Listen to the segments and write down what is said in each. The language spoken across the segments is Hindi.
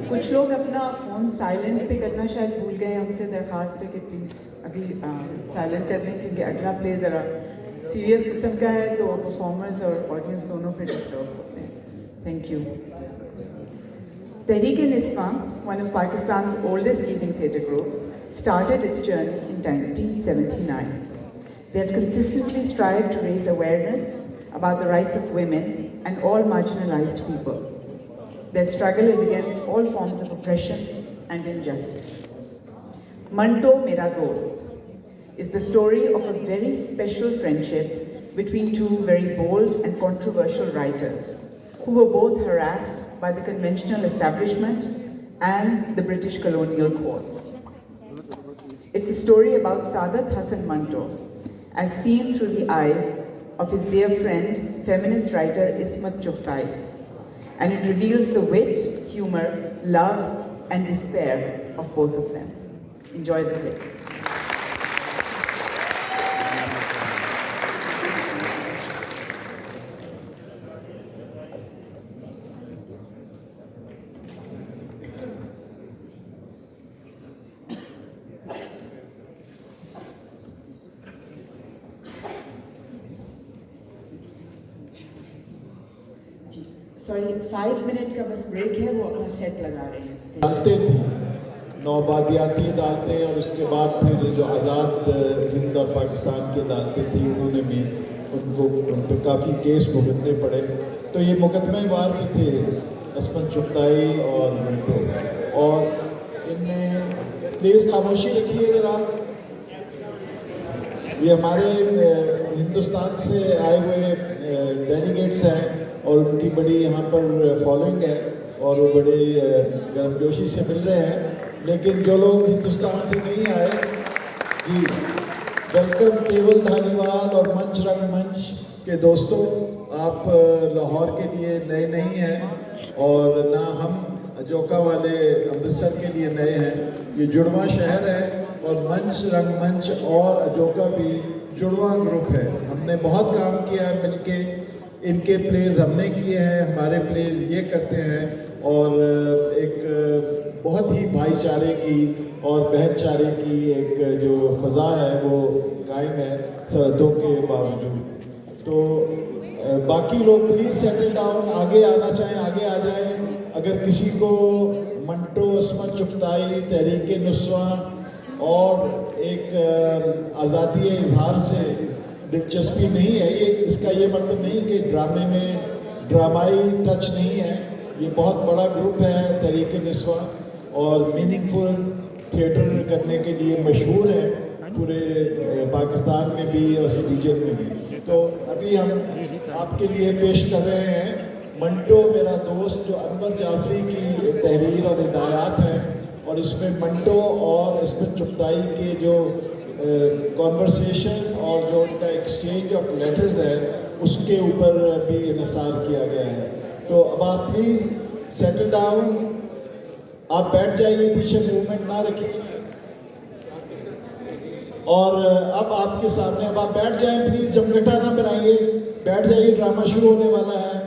कुछ लोग अपना फ़ोन साइलेंट पे करना शायद भूल गए। हमसे दरख्वास्त है कि प्लीज़ अभी साइलेंट कर लें, क्योंकि अगला प्ले ज़रा सीरियस किस्म का है, तो परफॉर्मर्स और ऑडियंस दोनों पे डिस्टर्ब होते हैं। Thank you. Tehreek-e-Niswan, one of Pakistan's oldest leading theatre groups, started its journey in 1979. They have consistently strived to raise awareness about the rights of women and all marginalized people. Their struggle is against all forms of oppression and injustice. Manto Mera Dost is the story of a very special friendship between two very bold and controversial writers who were both harassed by the conventional establishment and the British colonial courts. It's a story about Saadat Hasan Manto as seen through the eyes of his dear friend, feminist writer Ismat Chugtai. And it reveals the wit, humor, love, and despair of both of them. Enjoy the play. Sorry, 5 minute का बस ब्रेक है, वो अपना सेट लगा रहे हैं। डालते थे नौबादियाती अदालतें, और उसके बाद फिर जो आज़ाद हिंद और पाकिस्तान की अदालतें थी, उन्होंने भी उन पर काफ़ी केस भुगतने पड़े। तो ये मुकदमेवार भी थे, इसमत चुगताई और मंटो, और इनने प्लीज़ खामोशी रखिए ज़रा। ये हमारे हिंदुस्तान से आए हुए डेलीगेट्स हैं और उनकी बड़ी यहाँ पर फॉलोइंग है और वो बड़े गर्मजोशी से मिल रहे हैं। लेकिन जो लोग हिंदुस्तान से नहीं आए, जी वेलकम। केवल धालीवाल और मंच रंगमंच के दोस्तों, आप लाहौर के लिए नए नहीं हैं और ना हम अजोका वाले अमृतसर के लिए नए हैं। ये जुड़वा शहर है और मंच रंगमंच और अजोका भी जुड़वा ग्रुप है। हमने बहुत काम किया है मिलके, इनके प्लेज हमने किए हैं, हमारे प्लेज ये करते हैं, और एक बहुत ही भाईचारे की और बहनचारे की एक जो फ़ज़ा है वो कायम है सरहदों के बावजूद। तो बाकी लोग प्लीज़ सेटल डाउन, आगे आना चाहें आगे आ जाएं। अगर किसी को मंटो, इसमत चुगताई, तहरीक-ए-निस्वां और एक आज़ादी इजहार से दिलचस्पी नहीं है, ये इसका ये मतलब नहीं कि ड्रामे में ड्रामाई टच नहीं है। ये बहुत बड़ा ग्रुप है तहरीक-ए-निस्वां और मीनिंगफुल थिएटर करने के लिए मशहूर है पूरे पाकिस्तान में भी और इस रीजन में भी। तो अभी हम आपके लिए पेश कर रहे हैं मंटो मेरा दोस्त, जो अनवर जाफरी की तहरीर और हिदायत है, और इसमें मंटो और इसमें चुगताई के जो कॉन्वर्सेशन और जो उनका एक्सचेंज ऑफ लेटर्स है उसके ऊपर भी इन्हिसार किया गया है। तो अब आप प्लीज़ सेटल डाउन, आप बैठ जाइए, पीछे मूवमेंट ना रखिए। और अब आपके सामने, अब आप बैठ जाएं प्लीज़, जमघटा ना बनाइए, बैठ जाइए, ड्रामा शुरू होने वाला है।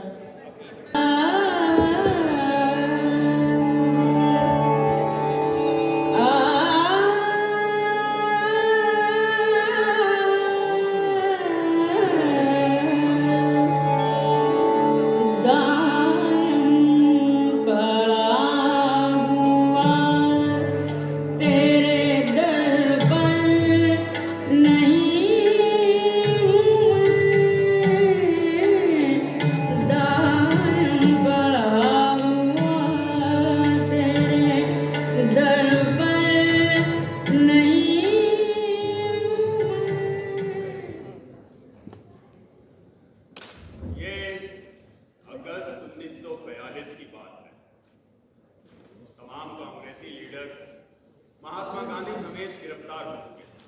महात्मा गांधी समेत गिरफ्तार हो चुके हैं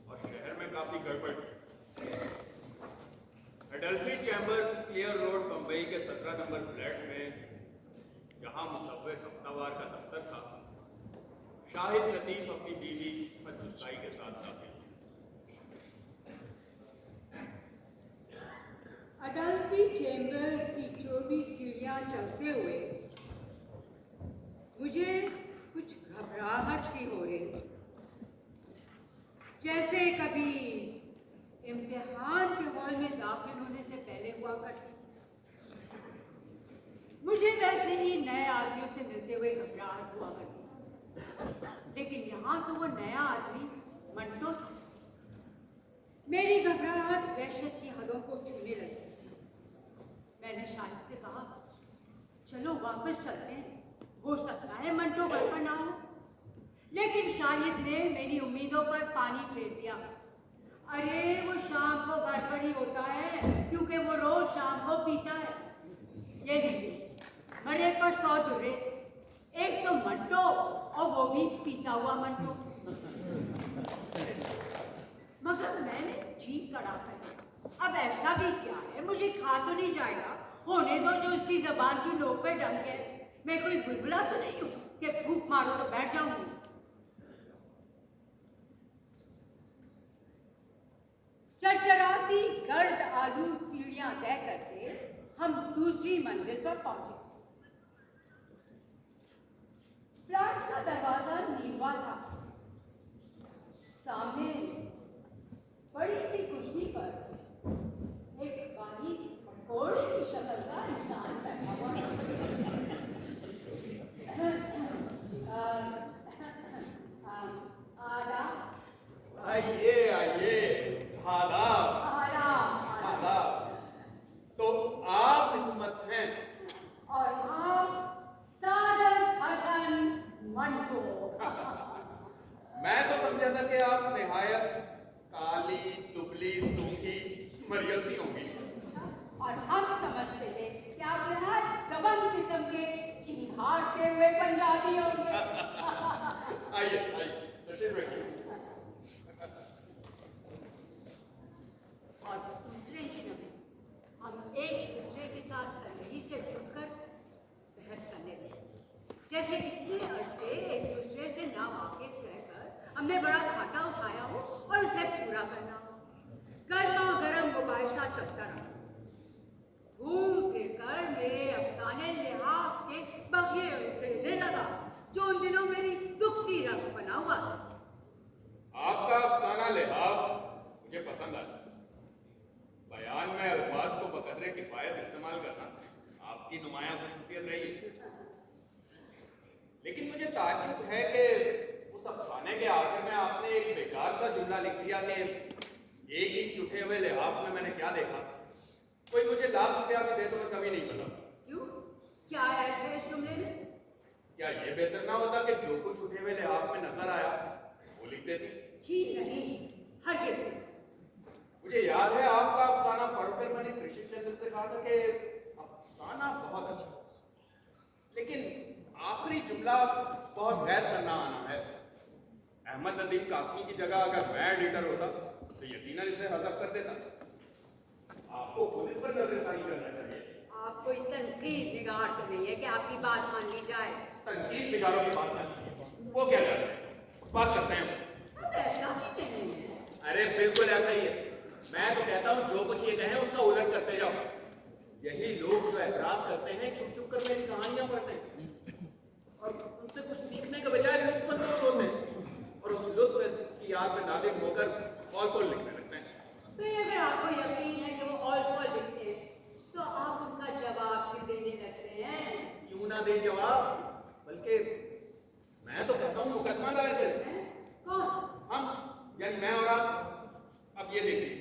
और शहर में काफी गड़बड़। Adelphi chambers, clear road, Bambai के 17 नंबर फ्लैट में जहां मुसव्विर हफ्तावार का दफ्तर था, शाहिद लतीफ अपनी बीवी इसमत चुगताई के साथ दाखिल। अडल्फी चैम्बर्स की 24 सीढ़ियां चढ़ते हुए मुझे कुछ घबराहट सी हो रही है, जैसे कभी इम्तिहान के हॉल में दाखिल होने से पहले हुआ करती। मुझे वैसे ही नए आदमियों से मिलते हुए घबराहट हुआ करती, लेकिन यहाँ तो वो नया आदमी मंटो था। मेरी घबराहट वहशत की हदों को छूने लगी। मैंने शाहिद से कहा, चलो वापस चलते हैं, हो सकता है मंटो घर पर ना हो। लेकिन शाहिद ने मेरी उम्मीदों पर पानी फेर दिया। अरे वो शाम को घर पर ही होता है, क्योंकि वो रोज शाम को पीता है। ये लीजिए, मरे पर 100 दुर्रे, एक तो मंटो और वो भी पीता हुआ मंटो। मगर मैंने ठीक कड़ा कर, अब ऐसा भी क्या है, मुझे खा तो नहीं जाएगा, होने दो जो उसकी जबान की नोक पे डंक है। मैं कोई बुलबुला तो नहीं हूं कि भूख मारो तो बैठ जाऊंगी। चरचराती गर्द आलूद सीढ़ियां तय करके हम दूसरी मंजिल पर पहुंचे। फ्लैट का दरवाजा नीलवा था। सामने बड़ी सी कुर्सी पर एक बानी घोड़े की शक्ल का इंसान बैठा हुआ आदाब। आइए आइए, आदाब। आदाब। आदाब। तो आप इस्मत हैं? और आप सादत हसन मंटो। मैं तो समझा था कि आप निहायत काली दुबली सूखी मरियलती होंगी। और हम समझते थे कि आप यहाँ दबंग किस्म के चिंघाड़ते हुए पंजाबी होंगे। आइए आइए, तशरीफ रखिए। और दूसरे ही लम्हे हम एक दूसरे के साथ तनही से जुड़कर बहस करने लगे, जैसे इतने अरसे एक दूसरे से ना वाकिफ रहकर हमने बड़ा घाटा उठाया हो और उसे पूरा करना हो। गर्मा गर्म मुबाहिसा चलता रहा। घूम फिर कर मेरे अफसाने लिहाफ के बगिए उठने लगा, जो उन दिनों मेरी दुखती रंग बना हुआ था। आपका अफसाना लिहाफ मुझे पसंद आया। बयान में अल्फाज को बकदरे किफायत इस्तेमाल करना आपकी नुमायां खुसूसियत रही है। लेकिन मुझे ताज्जुब है कि उस अफसाने के आखिर में आपने एक बेकार सा जुमला लिख दिया कि एक ही चुटे हुए लिहाफ में मैंने क्या देखा। कोई मुझे ₹1,00,000 भी दे तो मैं कभी नहीं बता। क्यों? क्या आया है इस जुमले में? क्या ये बेहतर ना होता कि जो कुछ उठे हुए लिहाफ में नजर आया वो लिख देती? जी नहीं, हरगिज़ नहीं। मुझे याद है आपका अफसाना पढ़कर मैंने कृषि चंद्र से कहा था कि अफसाना बहुत अच्छा, लेकिन आखिरी जुमला बहुत गैर सन्नाहाना है। अहमद नदीम कासमी की जगह अगर मैं एडिटर होता तो यकीनन इसे हज़फ कर देता। आपको खुद इस पर नजरसानी करना चाहिए। आप कोई तनकीद निगार तो नहीं है कि आपकी बात मान ली जाए? तनकीद निगारों की बात नहीं, वो क्या कर रहे हैं, बात करते हैं। अब ऐसा ही नहीं है। अरे बिल्कुल ऐसा ही है। मैं तो कहता हूँ जो कुछ ये कहें उसका उलट करते जाओ। यही लोग जो एतराज करते हैं छुप छुप कर मेरी कहानियां पढ़ते हैं और उनसे कुछ सीखने के बजाय लुत्फ होते हैं और उस लुत्फ की याद में नादिम होकर ऑल लिखने लगते हैं। तो अगर आपको यकीन है कि वो ऑल लिखते हैं तो आप उनका जवाब क्यों देने लगते हैं? क्यों ना दे जवाब, बल्कि मैं तो कहता हूँ मुकदमा दायर करें। कौन? हम, यानी मैं और आप। अब ये देखिए,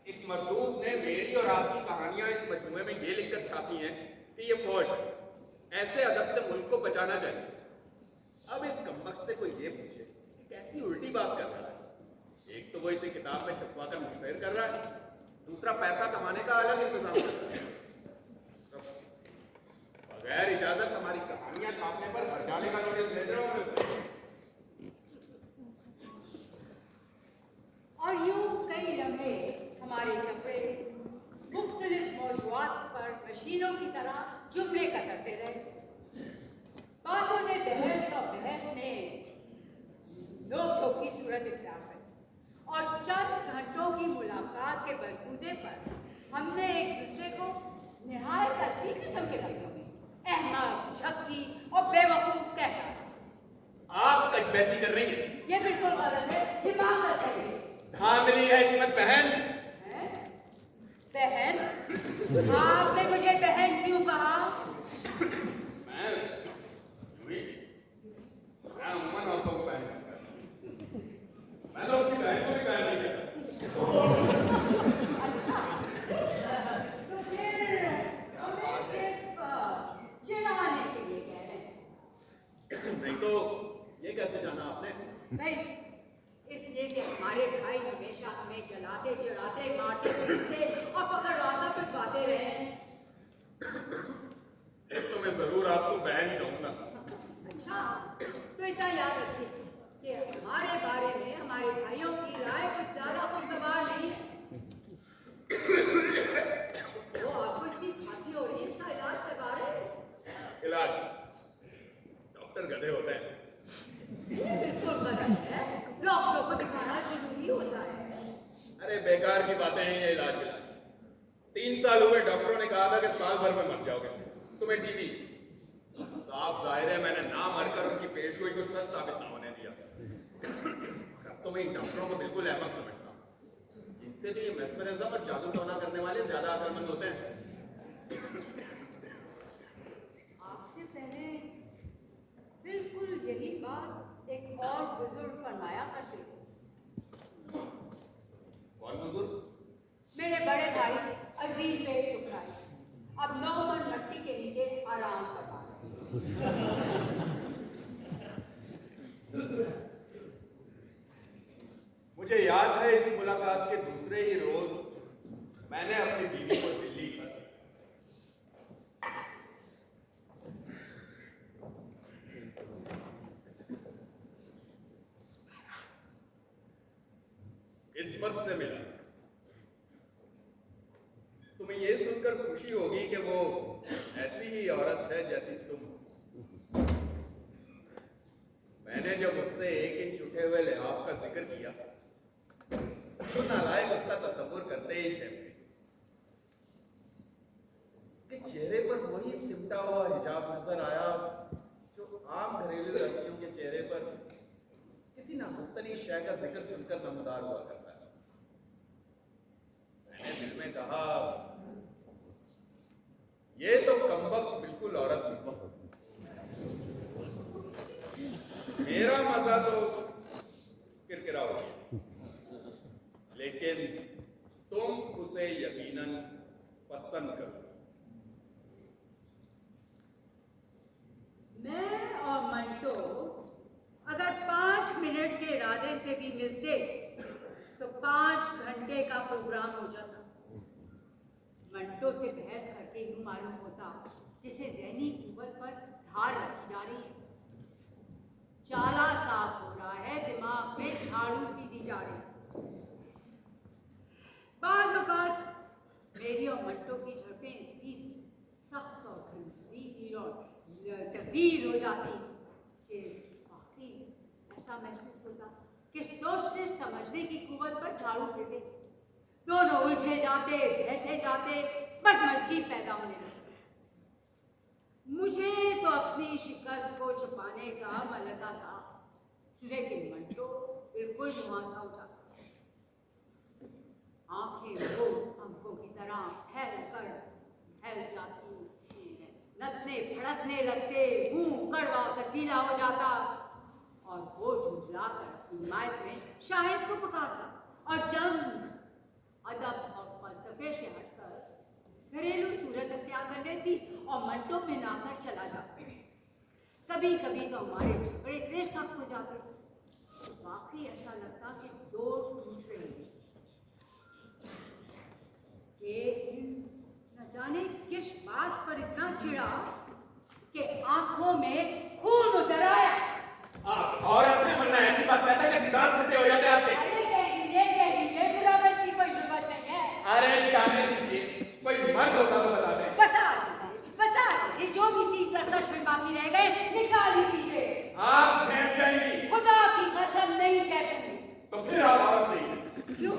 एक मरदूद ने मेरी और आपकी कहानियां इस मजमूए में ये लिखकर छापी हैं कि ये फौज ऐसे अदब से मुल्क को बचाना चाहिए। अब इस कमबख्त से कोई ये पूछे कि कैसी उल्टी बात कर रहा है। एक तो वो इसे किताब में छपवा कर मुश्तहर कर रहा है, दूसरा पैसा कमाने का अलग इंतजाम कर रहा है। बगैर इजाजत हमारी कहानियां छापने पर घर जाने का नोटिस भेज रहा हूं। और यूं कई लम्हे हमारे चपड़े मुख्तलिफ मौज़ूआत पर मशीनों की तरह जुमले करते रहे। बातों ने बहस और बहस ने नोक-झोंक की सूरत इख्तियार की और चंद घंटों की मुलाकात के बलबूते पर हमने एक दूसरे को निहायत अजीब किस्म के लफ्ज़ों में अहमक, झक्की और औरत है, हिमाकत है। धांधली है इसमत बहन। हैं? बहन? आपने मुझे बहन क्यों कहा? मैं यूं ही, मैं अमन औरतों को बहन कहता हूं। मैं तो अपनी बहन को भी बहन नहीं कहता। तो फिर हमें सिर्फ चिढ़ाने के लिए कह रहे हैं। नहीं तो ये कैसे जाना आपने? नहीं, इसलिए कि हमारे भाई हमेशा हमें जलाते चिढ़ाते मारते पीटते और पकड़वाता पिटवाते रहे हैं। एक तो मैं जरूर आपको बहन ही कहूंगा। अच्छा, तो इतना याद रखिए कि हमारे बारे में हमारे भाइयों की राय कुछ ज्यादा खुशगवार नहीं है। तो आपको इतनी खांसी हो रही है, इसका इलाज करवा रहे हैं? इलाज डॉक्टर गधे होते हैं। बिल्कुल गलत है, डॉक्टरों को दिखाना जरूरी होता है। अरे बेकार की बातें हैं ये इलाज विलाज। 3 साल हुए डॉक्टरों ने कहा था कि साल भर में मर जाओगे, तुम्हें टीबी। साफ जाहिर है मैंने ना मरकर उनकी पेट गोई को सच साबित ना होने दिया। अब तो मैं इन डॉक्टरों को बिल्कुल अहमक समझता हूँ। इनसे भी मेस्मरिज्म और जादू टोना करने वाले ज्यादा अकलमंद होते हैं। आपसे पहले बिल्कुल यही बात एक और बुजुर्ग फरमाया करते थे। कौन बुजुर्ग? मेरे बड़े भाई अजीज बेग चुपराई अब 9 मन मट्टी के नीचे आराम कर पा रहे। मुझे याद है इस मुलाकात के दूसरे ही रोज मैंने अपनी बीवी को दिल्ली पर इस्मत से मिला। तुम्हें यह सुनकर खुशी होगी कि वो ऐसी ही औरत है जैसी तुम। मैंने जब उससे 1 इंच उठे हुए लिहाफ का जिक्र किया तो नालायक उसका तसव्वुर करते ही थे। उसके चेहरे पर वही सिमटा हुआ हिजाब नजर आया जो आम घरेलू लड़कियों के चेहरे पर किसी नामुख्तलिफ शय का जिक्र सुनकर नमदार हुआ करता है। मैंने दिल में कहा ये तो कमबख्त बिल्कुल औरत नहीं। मेरा मजा तो किरकिरा हो गया, लेकिन तुम उसे यकीनन पसंद करो। मैं और मंटो अगर 5 मिनट के इरादे से भी मिलते तो 5 घंटे का प्रोग्राम हो जाता। मंटो से बहस करके यूं मालूम होता जिसे ज़हनी कुव्वत पर धार रखी जा रही है, चाला साफ हो रहा है, दिमाग में झाड़ू सीधी जा रही है। बाज़ औक़ात मेरी और मंटो की झड़पें इतनी सख्त और गंभीर और गंभीर हो जाती कि वाकई ऐसा महसूस होता कि सोचने समझने की कुव्वत पर झाड़ू फिर गई। दोनों उलझे जाते, बहसे जाते, बदमज़गी पैदा होने लगती। मुझे तो अपनी शिकस्त को छुपाने का मलका था, लेकिन मंटो बिल्कुल मुहासा हो जाता। आंखें वो अंकों की तरह फैल जाती हैं, नथने फड़कने लगते, मुंह कड़वा कसीला हो जाता और वो झुंझला कर अपनी मायत में शाहिद को पुकारता और जंग अदब और फलसफे से हटकर घरेलू सूरत अख्तियार कर लेती और मंटो में नाकर चला जाता। कभी कभी तो हमारे झगड़े इतने सख्त हो जाते, वाकई ऐसा लगता कि दो टूट रही है। एक दिन न जाने किस बात पर इतना चिढ़ा कि आंखों में खून उतर आया। आप औरत है वरना ऐसी बात कहता कि दांत खट्टे हो जाते आपके। अरे कह दीजिए, बुलावट की कोई जरूरत नहीं है। अरे जाने दीजिए, कोई मर्द होता तो बता दे। बता दीजिए, जो भी 3 कर्कश में बाकी रह गए निकाल ही दीजिए। आप झेल जाएंगी। खुदा की कसम नहीं कहूंगी। तो फिर आप औरत नहीं है। क्यों?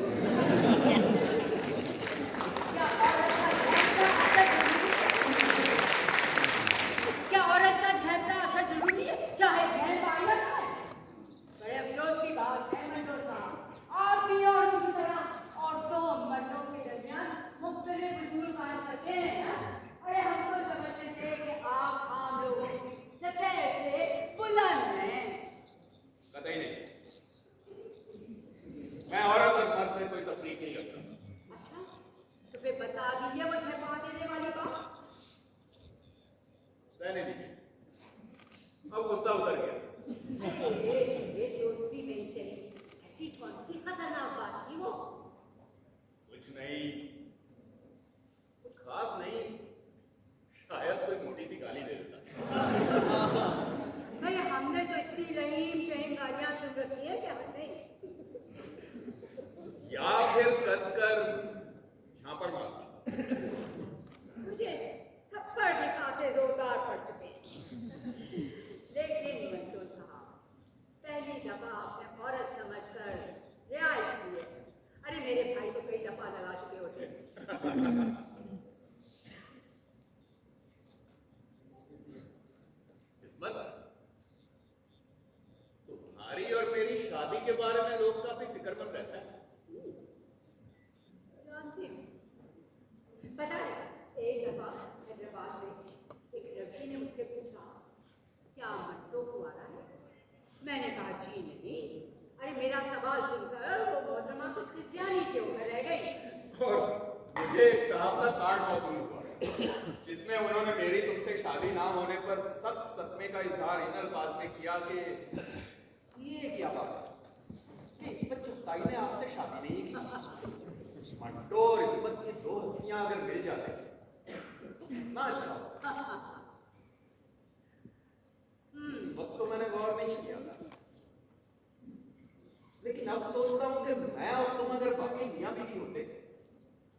क्या औरत का झेलता असर जरूरी है? चाहे झेल पाए या ना? बड़े अफसोस की बात है दीजिए वो ठेपा देने वाली बात। रहने दीजिए, अब गुस्सा उतर गया। अरे ये दोस्ती में से ऐसी कौन सी खतरनाक बात थी वो? कुछ नहीं, कुछ खास नहीं, शायद कोई मोटी सी गाली दे देता। भाई हमने तो इतनी रहीम शहीम गालियां सुन रखी है क्या नहीं? या फिर कसकर झापड़ मारता। मुझे थप्पड़ दिखा से जोरदार पड़ चुके हैं। लेकिन मंटो साहब, पहली दफा आपने औरत समझकर रियायत की है। अरे मेरे भाई तो कई दफा लगा चुके होते। किस्मत, तुम्हारी और मेरी शादी के बारे में लोग काफी फिक्रमंद रहते हैं। जानती हूँ। पता है, एक दफा हैदराबाद में एक लड़की ने मुझसे पूछा, क्या मंटो कुंवारा है? मैंने कहा जी नहीं। अरे मेरा सवाल सुनकर वो मोहतरमा कुछ क्रिश्चियानी से होकर रह गई। और मुझे एक साहब का कार्ड मौसूल हुआ जिसमें उन्होंने मेरी तुमसे शादी ना होने पर सख्त सदमे का इजहार इन अल्फाज में किया कि ये क्या बात है कि इस्मत चुगताई ने आपसे शादी नहीं की। मंटो और इस्मत की दो हस्तियां अगर मिल जाते तो कितना अच्छा होता। उस वक्त तो मैंने गौर नहीं किया था, लेकिन अब सोचता हूं कि मैं और तुम अगर बाकी मियां बीवी होते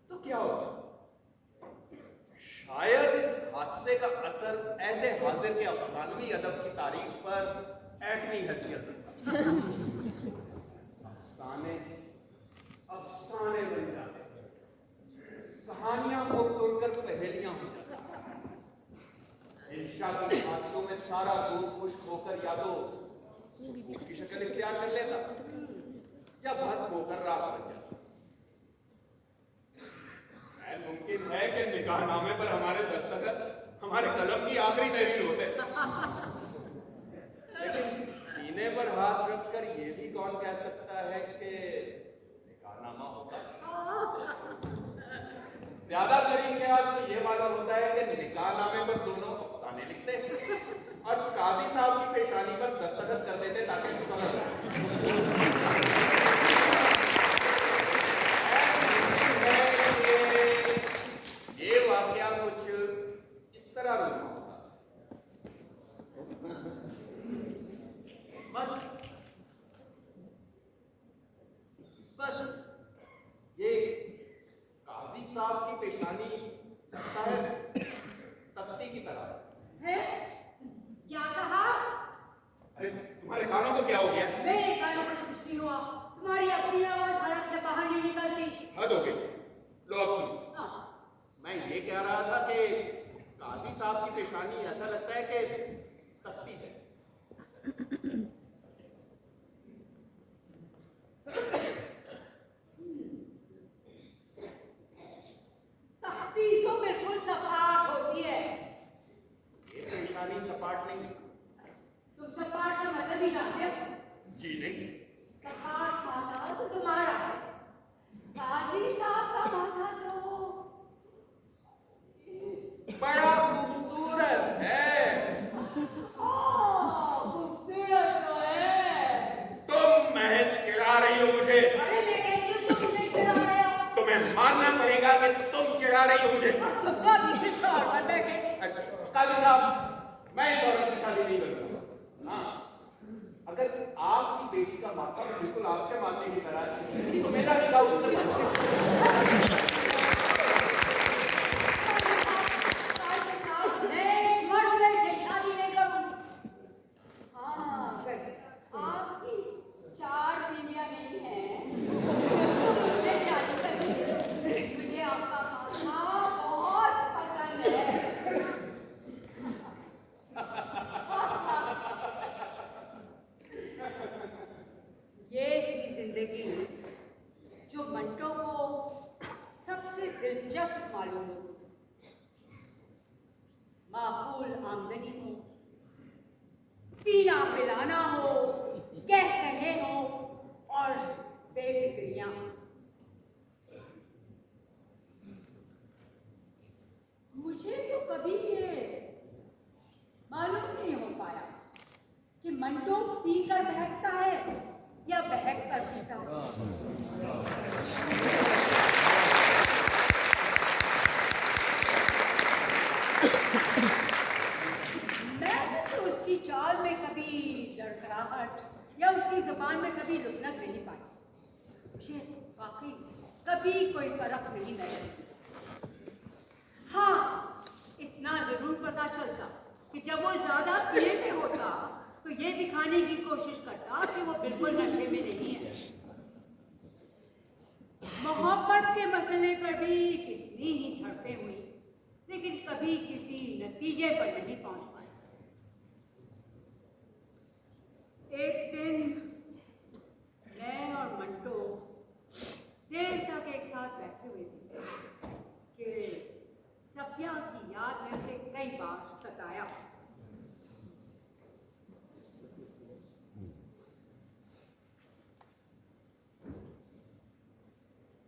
तो क्या होता। शायद इस हादसे का असर अहदे हाजिर के अफसानवी अदब की तारीख पर एटमी हैसियत रखता। अफसाने अफसाने बन जाते, कहानियां को तोड़कर पहेलियां हो जाती। इंशा की छातियों में सारा दूध खुश्क होकर या तो सूप की शक्ल इख्तियार कर लेता या भस्म होकर राख बन जाता। मुमकिन है कि निकाहनामे पर हमारे दस्तखत हमारे कलम की आखिरी तहरीर होते, लेकिन सीने पर हाथ रखकर यह भी कौन कह सकता है कि निकाहनामा होता। ज्यादातर इतिहास में यह मालूम होता है कि निकाहनामे पर दोनों अफसाने लिखते और काजी साहब की पेशानी पर दस्तखत कर देते ताकि समझ आए। ये वाकया कुछ इस तरह रुकना होगा। इस्मत, ये काजी साहब की पेशानी लगता है तख्ती की तरह है। क्या कहा? अरे तुम्हारे कानों को क्या हो गया? मेरे कानों को तो कुछ नहीं हुआ। तुम्हारी अपनी आवाज हलक से बाहर नहीं निकलती। हद हो गई। लो अब सुनो। हाँ। मैं ये कह रहा था कि काजी साहब की पेशानी ऐसा लगता है कि तख्ती है। तख्ती तो बिल्कुल सपाट होती है। ये पेशानी सपाट नहीं। तुम सपाट का मतलब ही जानते हो? जी नहीं। सपाट माथा तो तुम्हारा है, काजी साहब का माथा तो बड़ा खूबसूरत है। खूबसूरत तो है। तुम महज चिढ़ा रही हो मुझे। अरे मैं कहती हूँ तुम मुझे चिढ़ा रहे हो। तुम्हें मानना पड़ेगा कि तुम चिढ़ा रही हो मुझे। तुम तो अभी से शोर पर बैठे। काजी साहब, मैं इस औरत से शादी नहीं करूंगा। हाँ, अगर आपकी बेटी का माथा बिल्कुल आपके माथे की तरह है तो मेरा निकाह उससे जो मंटो को सबसे दिलचस्प मालूम हो। माकूल आमदनी हो, पीना पिलाना हो, कह कहे हो और बेफिक्रियां। कभी ये मालूम नहीं हो पाया कि मंटो पीकर बहकता है या बहककर पीता है। मैंने तो उसकी चाल में कभी लड़खड़ाहट या उसकी जुबान में कभी रुकनक नहीं पाई। मुझे वाकई कभी कोई फर्क नहीं नजर। हाँ, इतना जरूर पता चलता कि जब वो ज्यादा पिए में होता तो ये दिखाने की कोशिश करता कि वो बिल्कुल नशे में नहीं है। मोहब्बत के मसले पर भी कितनी ही झड़पें हुई, लेकिन कभी किसी नतीजे पर नहीं पहुंच पाए। एक दिन मैं और मंटो देर तक एक साथ बैठे हुए थे कि सफिया की याद में उसे कई बार सताया।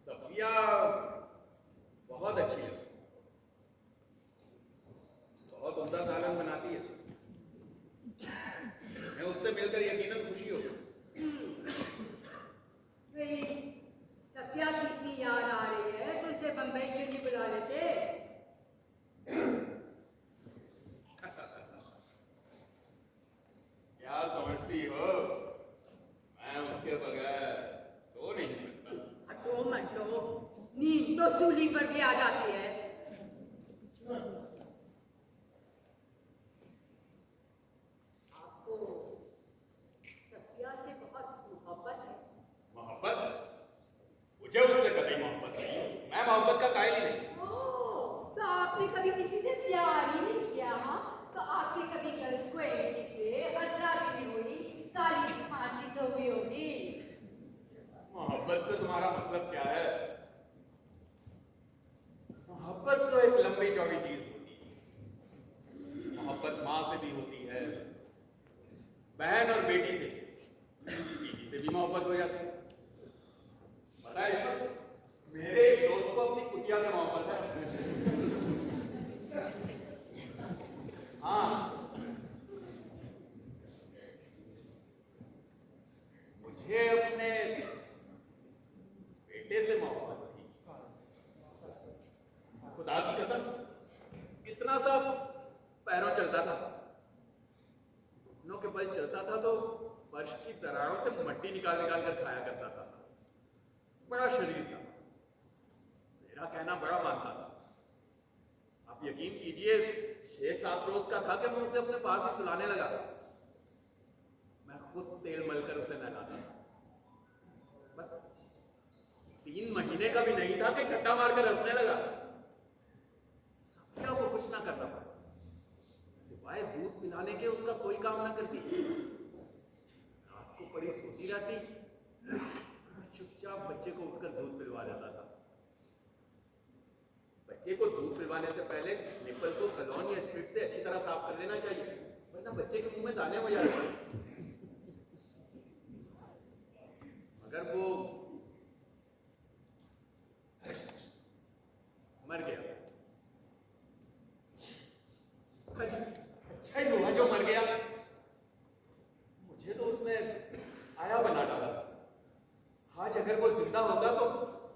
सफिया बहुत अच्छी है, बहुत उम्दा सालन बनाती है। मैं उससे मिलकर यकीनन खुशी होगी। भाई सफिया की इतनी याद आ रही है तो उसे बंबई क्यों नहीं बुला लेते? क्या समझती हो, मैं उसके बगैर सो नहीं सकता। हटो मंटो, नींद तो सूली पर भी आ जाती है। आपको सफिया से बहुत मोहब्बत है? मोहब्बत? मुझे उससे कतई मोहब्बत नहीं। मैं मोहब्बत का कायल ही नहीं। ओह, तो आपने कभी किसी से प्यार ही नहीं किया? हाँ, तो आपके कभी गर्ल्स को नहीं किए, हसरा भी नहीं हुई, काली फांसी तो हुई होगी। मोहब्बत से तुम्हारा मतलब क्या है? मोहब्बत तो एक लंबी चौड़ी चीज होती है। मोहब्बत माँ से भी होती है, बहन और बेटी से, बीवी से भी मोहब्बत हो जाती है। पता है इसका? मेरे एक दोस्त को अपनी कुतिया से मोहब्बत है। हाँ, मुझे अपने बेटे से मोहब्बत थी। खुदा की कसम, कितना सा पैरों चलता था, घुटनों के बल चलता था तो फर्श की दरारों से मट्टी निकाल निकाल कर खाया करता था। बड़ा शरीर था, मेरा कहना बड़ा मानता था। आप यकीन कीजिए, 6-7 रोज का था कि मैं उसे अपने पास ही सुलाने लगा। मैं खुद तेल मलकर उसे नहलाता। बस 3 महीने का भी नहीं था कि ठट्टा मारकर हंसने लगा। सफिया को कुछ ना करना पड़ा, सिवाय दूध पिलाने के उसका कोई काम ना करती। रात को परी सोती रहती, मैं चुपचाप बच्चे को उठकर दूध पिलवा देता था। बच्चे को दूध पिलवाने से पहले निप्पल को कलौन या स्पिरिट से अच्छी तरह साफ कर लेना चाहिए, वरना बच्चे के मुंह में दाने हो जाते हैं। मगर वो मर गया। अच्छा ही हुआ जो मर गया। मुझे तो उसने आया बना डाला। आज अगर वो जिंदा होता तो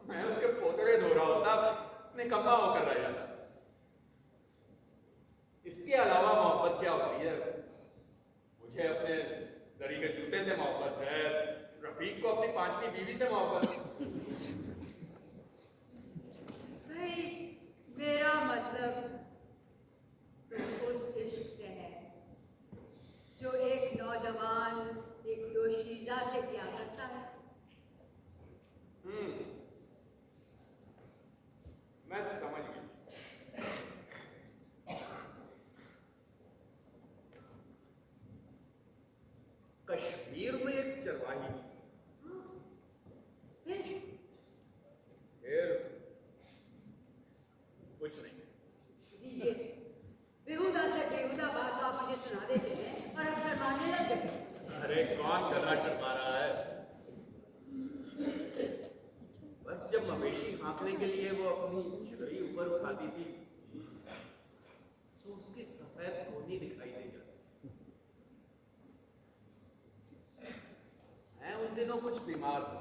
मैं उसके पोतरे धो रहा होता, निकम्मा होकर रह जाता। इसके अलावा मोहब्बत क्या होती है? मुझे अपने जरी के जूते से मोहब्बत है, रफीक को अपनी 5वीं बीवी से मोहब्बत है। भाई मेरा मतलब तो उस इश्क से है जो एक नौजवान एक दोशीजा से किया करता है। मैं समझ गई। कश्मीर में एक चरवाही, फिर कुछ नहीं। दीजिए, बेहुदा से बेहुदा बात आप मुझे सुना देते हैं और अब शर्माने लग गए। अरे कौन गधा शर्मा रहा है? बस जब मवेशी हाँकने के लिए वो अपनी छुरी ऊपर उठाती थी बीमार था।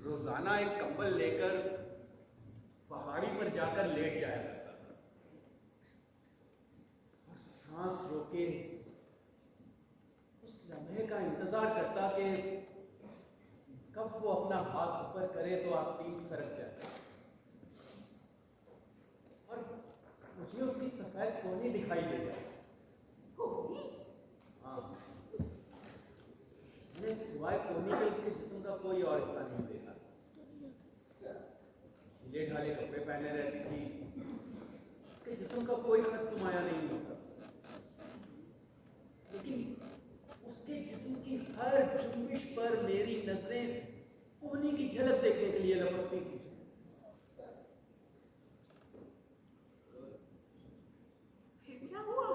रोजाना एक कंबल लेकर पहाड़ी पर जाकर लेट जाया करता था और सांस रोके उस लम्हे का इंतजार करता कि कब वो अपना हाथ ऊपर करे तो आस्तीन सरक जाए और मुझे उसकी सफेद कोहनी दिखाई दे जाए। हाँ, मैंने सिवाय कोहनी के उसके जिस्म का कोई और हिस्सा नहीं देखा। ढीले ढाले कपड़े पहने रहती थी, उसके जिस्म का कोई खत नुमाया नहीं होता, लेकिन उसके जिस्म की हर जुम्बिश पर मेरी नजरें कोहनी की झलक देखने के लिए लपकती थी। फिर क्या हुआ?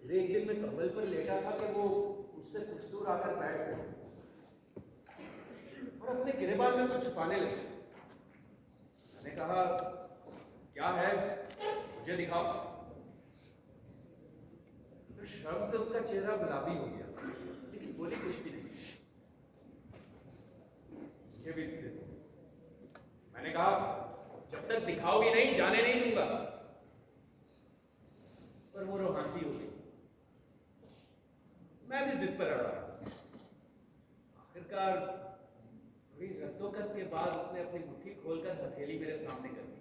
फिर एक दिन मैं कंबल पर लेटा था कि वो मुझसे कुछ दूर आकर बैठ गया और अपने गिरेबान में कुछ छुपाने लगे। मैंने कहा, क्या है, मुझे दिखाओ। तो शर्म से उसका चेहरा गुलाबी हो गया, लेकिन बोली कुछ भी नहीं। मुझे भी दे दो। मैंने कहा, जब तक दिखाओगी नहीं जाने नहीं दूंगा। इस पर वो रोहासी हो गई। मैं भी जिद पर अड़ा। आखिरकार थोड़ी रद्दोकत के बाद उसने अपनी मुट्ठी खोलकर हथेली मेरे सामने कर दी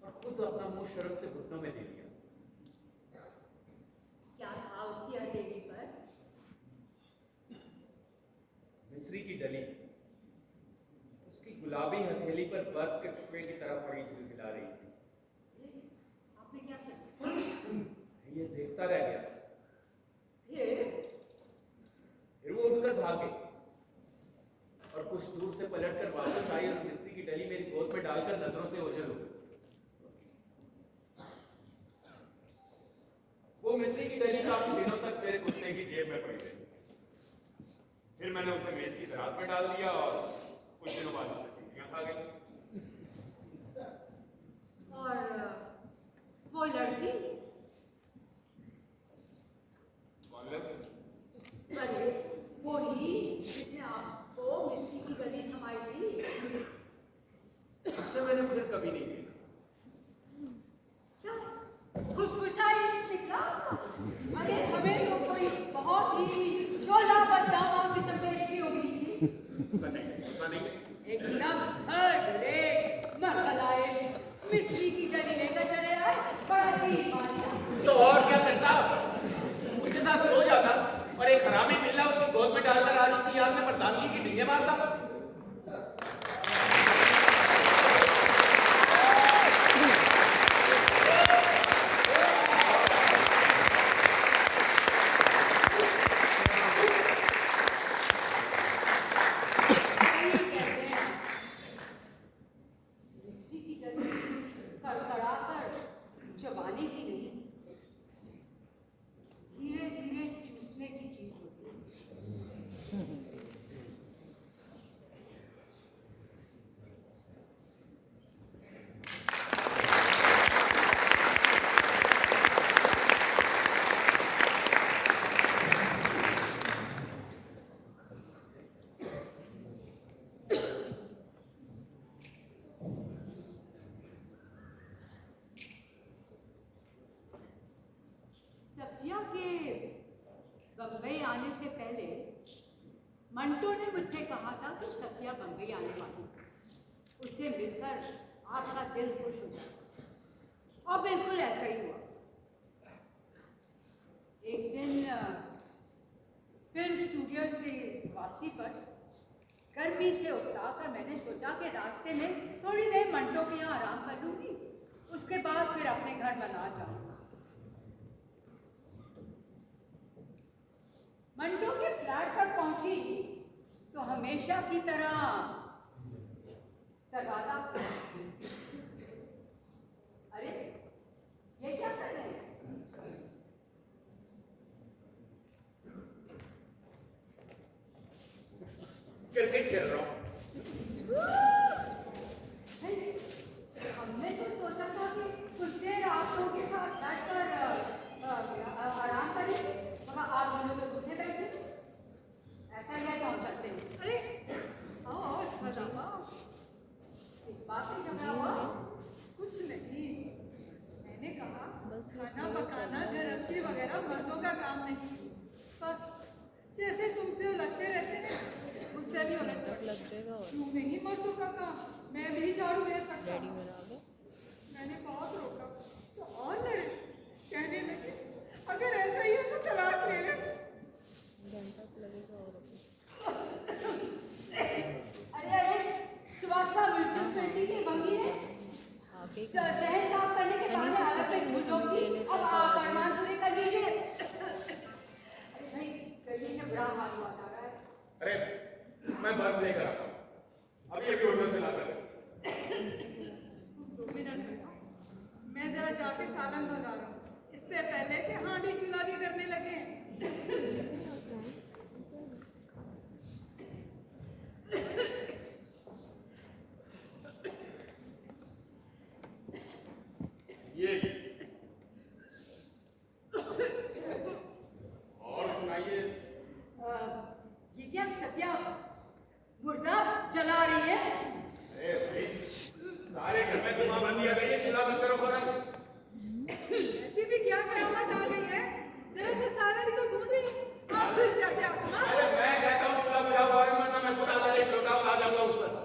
और खुद अपना मुंह शर्म से घुटनों में दे दिया। क्या था उसकी हथेली पर? मिस्री की डली उसकी गुलाबी हथेली पर बर्फ के टुकड़े की तरह पड़ी झिलमिला रही थी। आपने क्या किया? ये देखता रह गया। फिर वो उठकर भाग गई और कुछ दूर से पलटकर वापस आई और मिस्री की डली मेरी गोद में डालकर नजरों से ओझल हो गई। वो मिस्री की डली काफी दिनों तक मेरे कुत्ते की जेब में पड़ी रही। फिर मैंने उसे मेज की दराज में डाल दिया और कुछ दिनों बाद उसे चींटियां खा गई। और वो लड़की? कौन लड़की? अरे वो ही जिसने आपको मिस्री की गली थमाई थी। उसे मैंने फिर कभी नहीं देखा। क्या खुशखुशा इश्क निकला? अरे हमें तो कोई बहुत ही शोला बददावा किस्म की इश्क हो गई थी। नहीं, ऐसा नहीं है। एकदम हरे मरहलाए मिस्री की गली लेकर चले आए। बड़ा ही मानिया। तो और क्या करता, उसके साथ सो जाता और एक हरामी बिल्ला उसकी गोद में डालकर आज उसकी याद में मर्दानगी की डींगे मारता। मिस्री की गली कड़कड़ाकर जवानी की नहीं, धीरे धीरे चूसने की चीज होती है। सफिया के बम्बई आने से पहले मंटो ने मुझसे कहा था कि सफिया बम्बई आने वाली है। उससे मिलकर आपका दिल खुश हो जाएगा। और बिल्कुल ऐसा ही हुआ। एक दिन फिल्म स्टूडियो से वापसी पर गर्मी से उकताकर मैंने सोचा कि रास्ते में थोड़ी देर मंटो के यहाँ आराम कर लूंगी, उसके बाद फिर अपने घर बना जाऊंगा। मंटो के फ्लैट पर पहुंची तो हमेशा की तरह दरवाजा। अरे ये क्या कर रहे हैं? क्रिकेट खेल रहा हूँ। हमने तो सोचा था कि कुछ देर आप लोगों के साथ बैठकर आराम करेंगे, मगर आप दोनों तो जहन साफ करने के बाद में हालत में झूठों की अब आप अरमान पूरे कर लीजिए। अरे भाई गर्मी से बुरा हाल हुआ था रहा है। अरे मैं बर्फ लेकर आता हूँ, अभी एक होटल से लाकर। 2 मिनट रुको, मैं जरा जाके सालन मंगा रहा हूँ, इससे पहले कि हांडी चूल्हा भी करने लगे। ये और सुनाइए। ये क्या सत्या मुर्दा जला रही है? अरे भाई सारे घर में धुआं बंद दिया गई है, चूल्हा बंद करो फौरन। ऐसी भी क्या करामत आ गई है, जरा से सालन ही तो ढूंढ रही हूँ, आप फिर जाके आसमान। अरे मैं कहता हूँ चूल्हा बुझाओ फौरन, वरना मैं खुद आधा एक लोटा उड़ा जाऊंगा उस पर।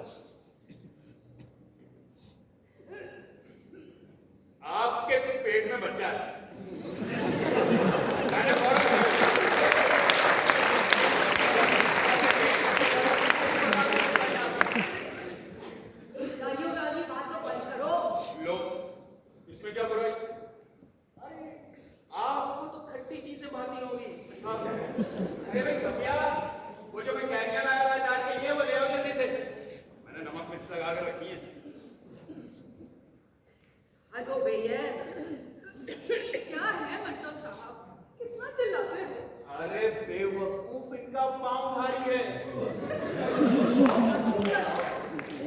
आपके पेट में बच्चा है। मैंने फौरन गालियों गाली बात तो बंद करो। लो, इसमें क्या बुराई? अरे आपको तो खट्टी चीजें भाती होगी। अरे भाई सफिया, वो जो मैं कैरियर लाया था अचार के लिए, वो ले आओ जल्दी से। मैंने नमक मिर्च लगा कर रखी है। हद हो गई है। क्या है मंटो साहब, कितना चिल्लाते हो? अरे बेवकूफ, इनका पाँव भारी है।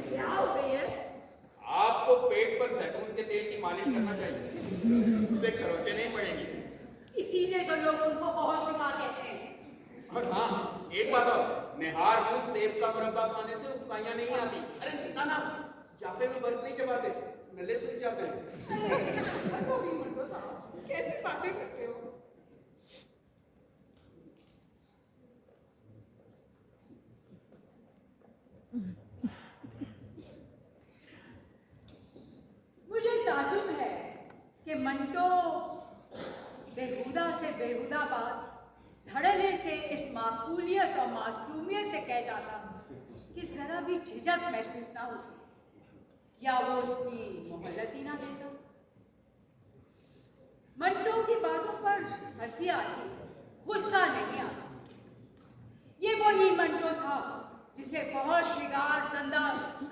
क्या हो गई है? आपको पेट पर जैतून के तेल की मालिश करना चाहिए, इससे खरोंचे नहीं पड़ेंगे। इसीलिए तो लोग उनको बहुत शिकार कहते हैं। और हाँ, एक बात और, निहार को सेब का मुरब्बा खाने से उबकाइयां नहीं आती। अरे ना ना, जाते में बर्फ नहीं चबाते, नले सूख जाते हैं। तो भी मंटो साहब, कैसी बातें करते हो? मुझे ताजुब है कि मंटो बेहुदा से बेहुदा बात धड़ल्ले से इस माकूलियत और मासूमियत से कह जाता कि जरा भी झिझक महसूस ना होती, या वो उसकी मोहलत ही ना देता। मंटो की बातों पर हंसी आती, गुस्सा नहीं आता। ये वही मंटो था जिसे बहुत शिगार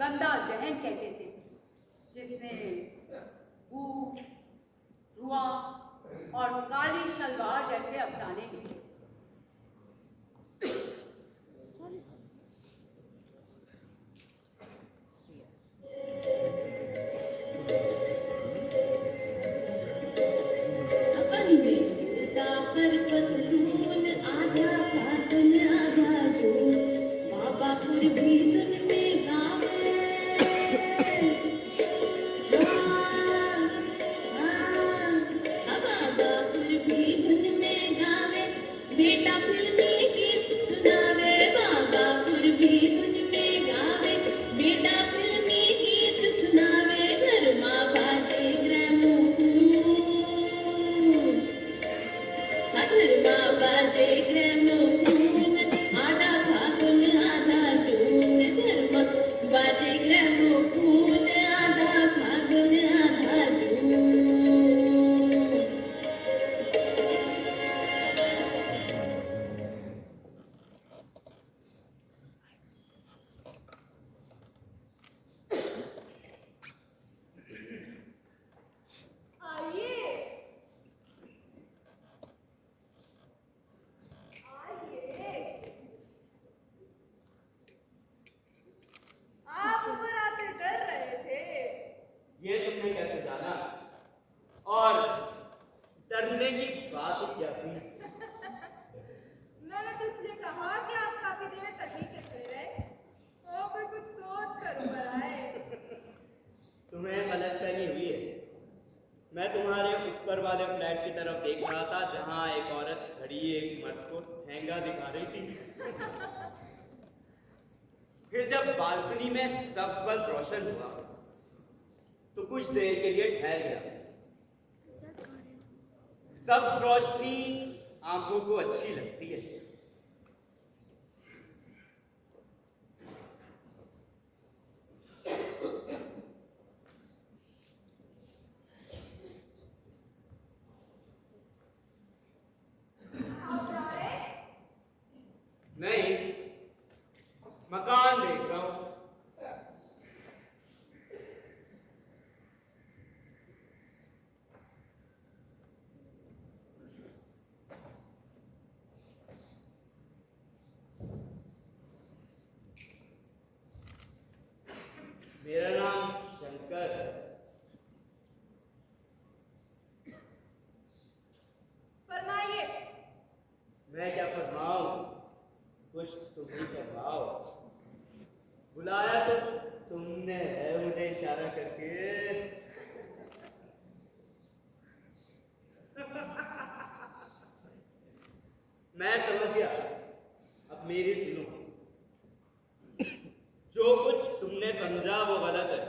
गंदा जहन कहते थे, जिसने भूख, धुआं और काली शलवार जैसे अफसाने लिखे। ये तुमने कैसे जाना? और डरने की बात क्या थी? मैंने तो इसलिए कहा कि आप काफी देर तक नीचे खड़े रहे और फिर कुछ सोच कर ऊपर आए। तुम्हें गलतफहमी हुई है। मैं तुम्हारे ऊपर वाले फ्लैट की तरफ देख रहा था, जहां एक औरत खड़ी एक मर्द को ठेंगा दिखा रही थी। फिर जब बालकनी में सब बल्ब रोशन हुआ तो कुछ देर के लिए ठहर गया। सब रोशनी आंखों को अच्छी लगती है, मेरा नाम शंकर है। फरमाइए। मैं क्या फरमाऊं, कुछ तुम ही फरमाओ। बुलाया तो तुमने है मुझे इशारा करके। मैं समझ गया, अब मेरी सुनो। जो कुछ तुमने समझा वो गलत है।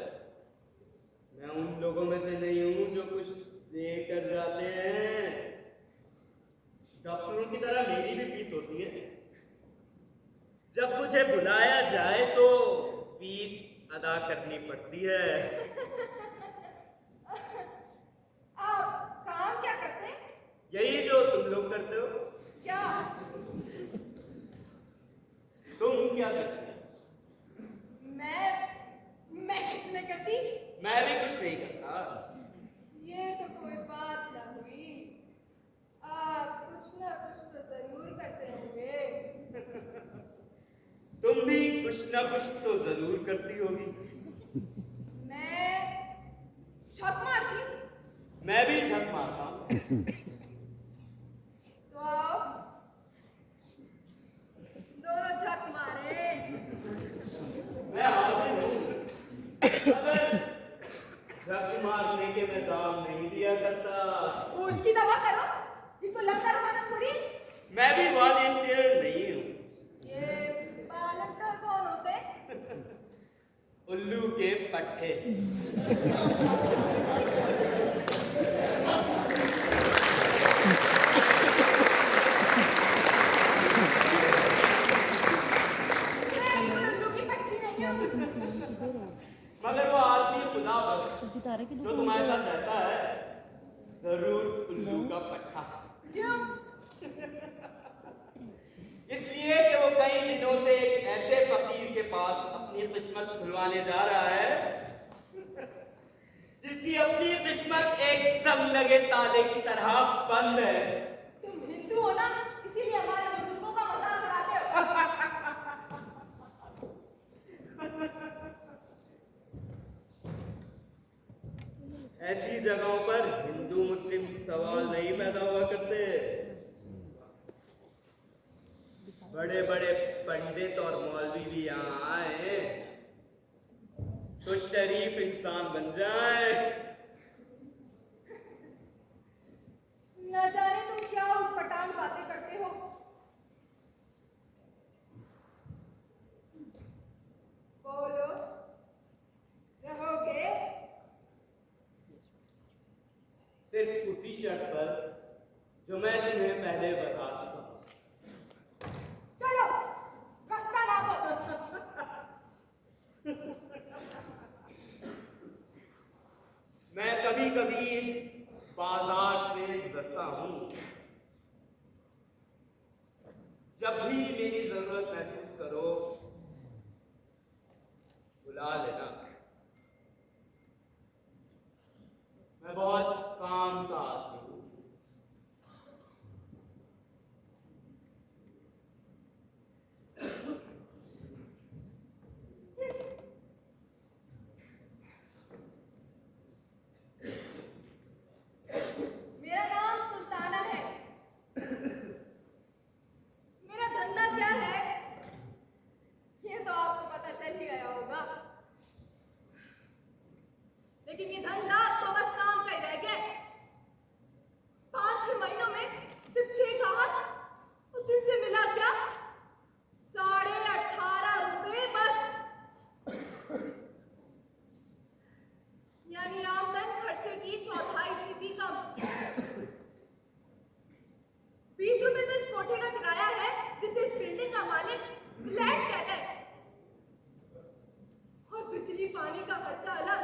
मैं उन लोगों में से नहीं हूं जो कुछ देकर जाते हैं। डॉक्टरों की तरह मेरी भी फीस होती है। जब मुझे बुलाया जाए तो फीस अदा करनी पड़ती है। आप काम क्या करते हैं? यही जो तुम लोग करते हो। क्या? तुम क्या करते हो? मैं कुछ नहीं करती। मैं भी कुछ नहीं करता। ये तो कोई बात ना हुई। आप कुछ ना कुछ तो जरूर करते होंगे। तुम भी कुछ ना कुछ तो जरूर करती होगी। मैं छक मारती। मैं भी झक मारता हूं। तो आओ दोनों झक मारे। मैं हाजिर हूं, मगर झक मारने के मैं दाम नहीं दिया करता। उसकी दवा करो, इसको लंगर खाना थोड़ी। मैं भी वॉलंटियर नहीं हूं। ये वॉलंटियर कौन होते? उल्लू के पट्टे। मगर वो आदमी खुदा बख्श जो तुम्हारे साथ रहता है, जरूर उल्लू का पट्टा। क्यों? इसलिए कि वो कई दिनों से एक ऐसे फकीर के पास अपनी किस्मत खुलवाने जा रहा है जिसकी अपनी किस्मत एक सब लगे ताले की तरह बंद है। तुम हिंदू हो ना, इसीलिए हमारे बुजुर्गों का मजाक उड़ाते हो। ऐसी जगहों पर हिंदू मुस्लिम सवाल नहीं पैदा हुआ करते। बड़े बड़े पंडित और मौलवी भी यहाँ आए तो शरीफ इंसान बन जाए। न जाने तुम क्या उटपटांग बातें करते हो। बोलो, रहोगे? सिर्फ उसी शर्त पर जो मैं तुम्हें पहले बता चुका हूं। चलो, रास्ता ना दो। मैं कभी कभी इस बाजार से गुजरता हूं। जब भी मेरी जरूरत महसूस करो, बुला लेना। मैं बहुत काम का आदमी हूं। मेरा नाम सुल्ताना है। मेरा धंधा क्या है ये तो आपको पता चल ही गया होगा। लेकिन ये धंधा तो बस नाम का ही रह गया। 5-6 महीनों में सिर्फ 6 ग्राहक, और जिनसे मिला क्या 18.5 रुपए बस। यानी आमदन खर्चे की 1/4 से भी कम। 20 रुपए तो इस कोठे का किराया है जिसे इस बिल्डिंग का मालिक फ्लैट कहता है, और बिजली पानी का खर्चा अलग।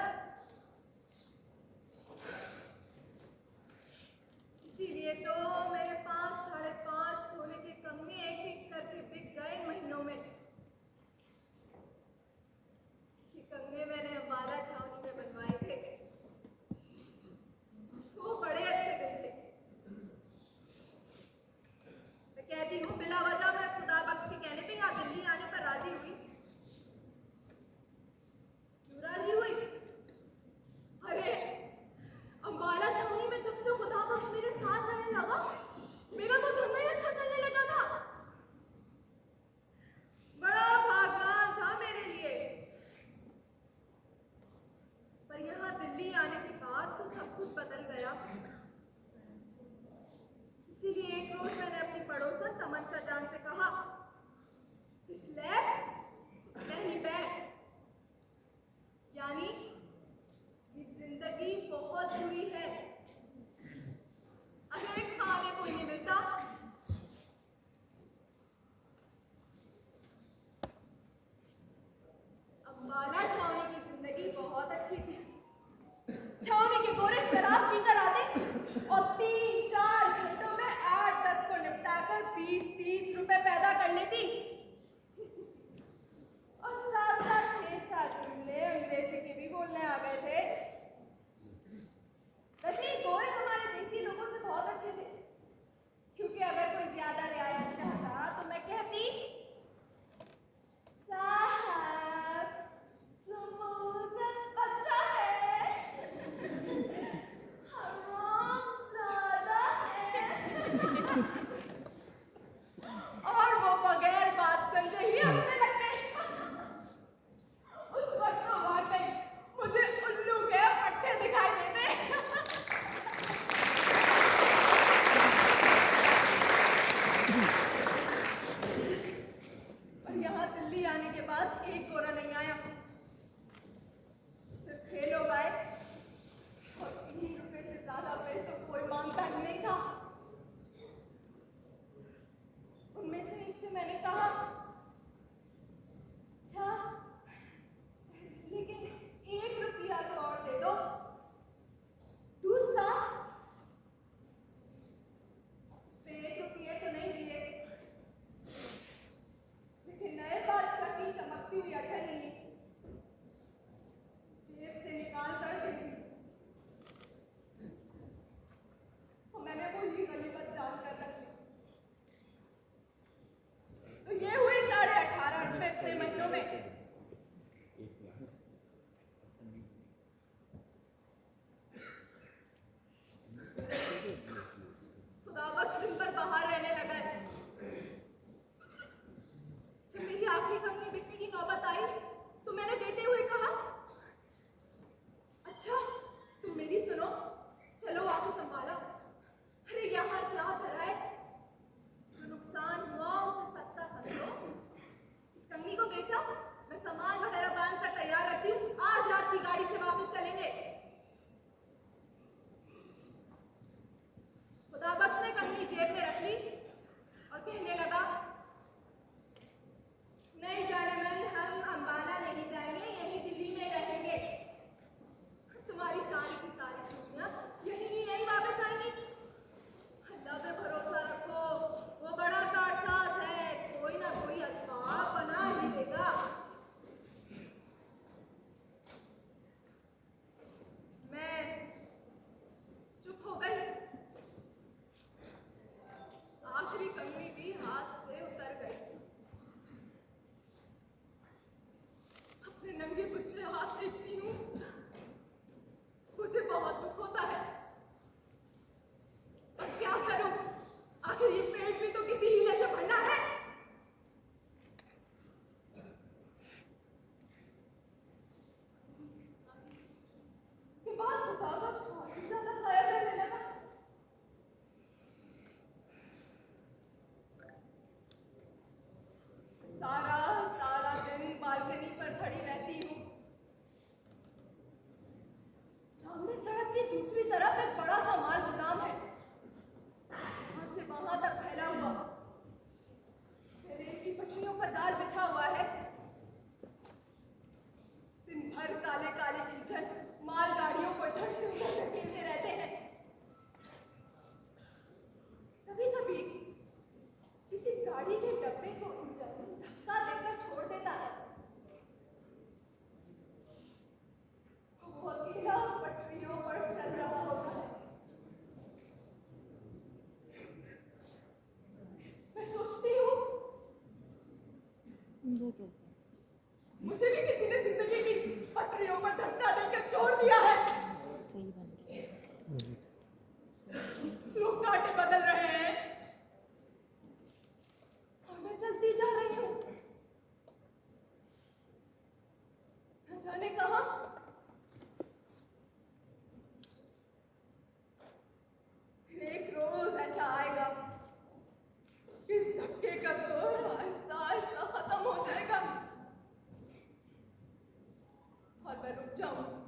इसीलिए तो मेरे पास 5.5 तोले के कंगने एक एक करके बिक गए इन महीनों में। ये कंगने मैंने अम्बाला छावनी में बनवाए थे। वो बड़े अच्छे गए थे। मैं कहती हूँ बिला वजह मैं खुदा बख्श के कहने पे यहाँ दिल्ली आने पर राजी हुई। क्यों राजी कुछ बदल गया। इसीलिए एक रोज मैंने अपनी पड़ोसन तमंचा जान से कहा, "This left, very bad." यानी ये जिंदगी बहुत बुरी है। अरे खाने को ही नहीं मिलता। अम्बाला छावनी की जिंदगी बहुत अच्छी थी। छावनी के गोरे शराब पीकर आते और 3-4 घंटों में 8-10 को निपटाकर 20-30 रुपए पैदा कर लेती और साथ साथ 6-7 जुमले अंग्रेजी के भी बोलने आ गए थे। वैसे ये गोरे हमारे देसी लोगों से बहुत अच्छे थे, क्योंकि अगर कोई ज्यादा रियायत चाहता तो मैं कहती, साहब तुम अच्छा है, हराम ज़्यादा है। और वो बगैर बात समझे ही हंसने लगते। उस वक्त तो वाकई मुझे उल्लू के पट्टे दिखाई देते। और यहाँ दिल्ली आने के बाद एक गोरा नहीं आया, सिर्फ 6 लोग आए और 3 रुपए से ज्यादा पे तो कोई मांगता ही नहीं था। उनमें से एक से मैंने कहा, अच्छा लेकिन 1 रुपया तो और दे दो, दूध का। उसने 1 रुपये तो नहीं दिए, लेकिन नए बादशाह की चमकती हुई अठन्नी जेब से निकाल कर दे दी। और मैंने वो ही गनीमत जानकर रख ली। तो ये हुए 18.5 रुपए इतने महीनों में। खुदा बख्श दिन भर बाहर रहने लगा है। जब मेरी आखिरी कंपनी बिकने की नौबत आई तो मैंने देते हुए कहा, अच्छा तुम मेरी सुनो, चलो वापस संभाला। अरे यहाँ क्या धरा है, जो नुकसान हुआ उसे सत्ता समझो। इस कंगनी को बेचा, मैं सामान वगैरह बांध कर तैयार रखती हूँ, आज रात की गाड़ी से वापस चलेंगे। खुदा बख्श ने कंगनी जेब में रख ली और कहने लगा, नहीं जाने मन, हम अम्बाला नहीं जाएंगे, यहीं दिल्ली में रहेंगे। तुम्हारी सारी की सारी चूड़ियां यहीं वापस आएंगी। अल्लाह पे भरोसा रखो, वो बड़ा कारसाज है, कोई ना कोई असबाब बना ही देगा। मैं चुप हो गई। आखिरी कंगनी भी हाथ से उतर गई। अपने नंगे बुच्चे हाथ देखती हूँ, मुझे बहुत दुख होता है। पर क्या करूं, आखिर ये पेट भी तो किसी हीले से भरना है। इसके बाद खुदा बख्श और भी ज्यादा खाया करने लगा। सारा दिन बालकनी पर खड़ी रहती हूँ। सामने सड़क की दूसरी तरफ एक बड़ा सा माल गोदाम है, यहाँ से वहां तक फैला हुआ। रेल की पटरियों का जाल बिछा हुआ है। दिन भर काले काले इंजन मालगाड़ियों को इधर से उधर धकेलते रहते हैं। कभी कभी किसी गाड़ी के डब्बे को इंजन धक्का देकर छोड़ देता है। वो अकेला पटरियों पर चल रहा होता है। जाऊंगी।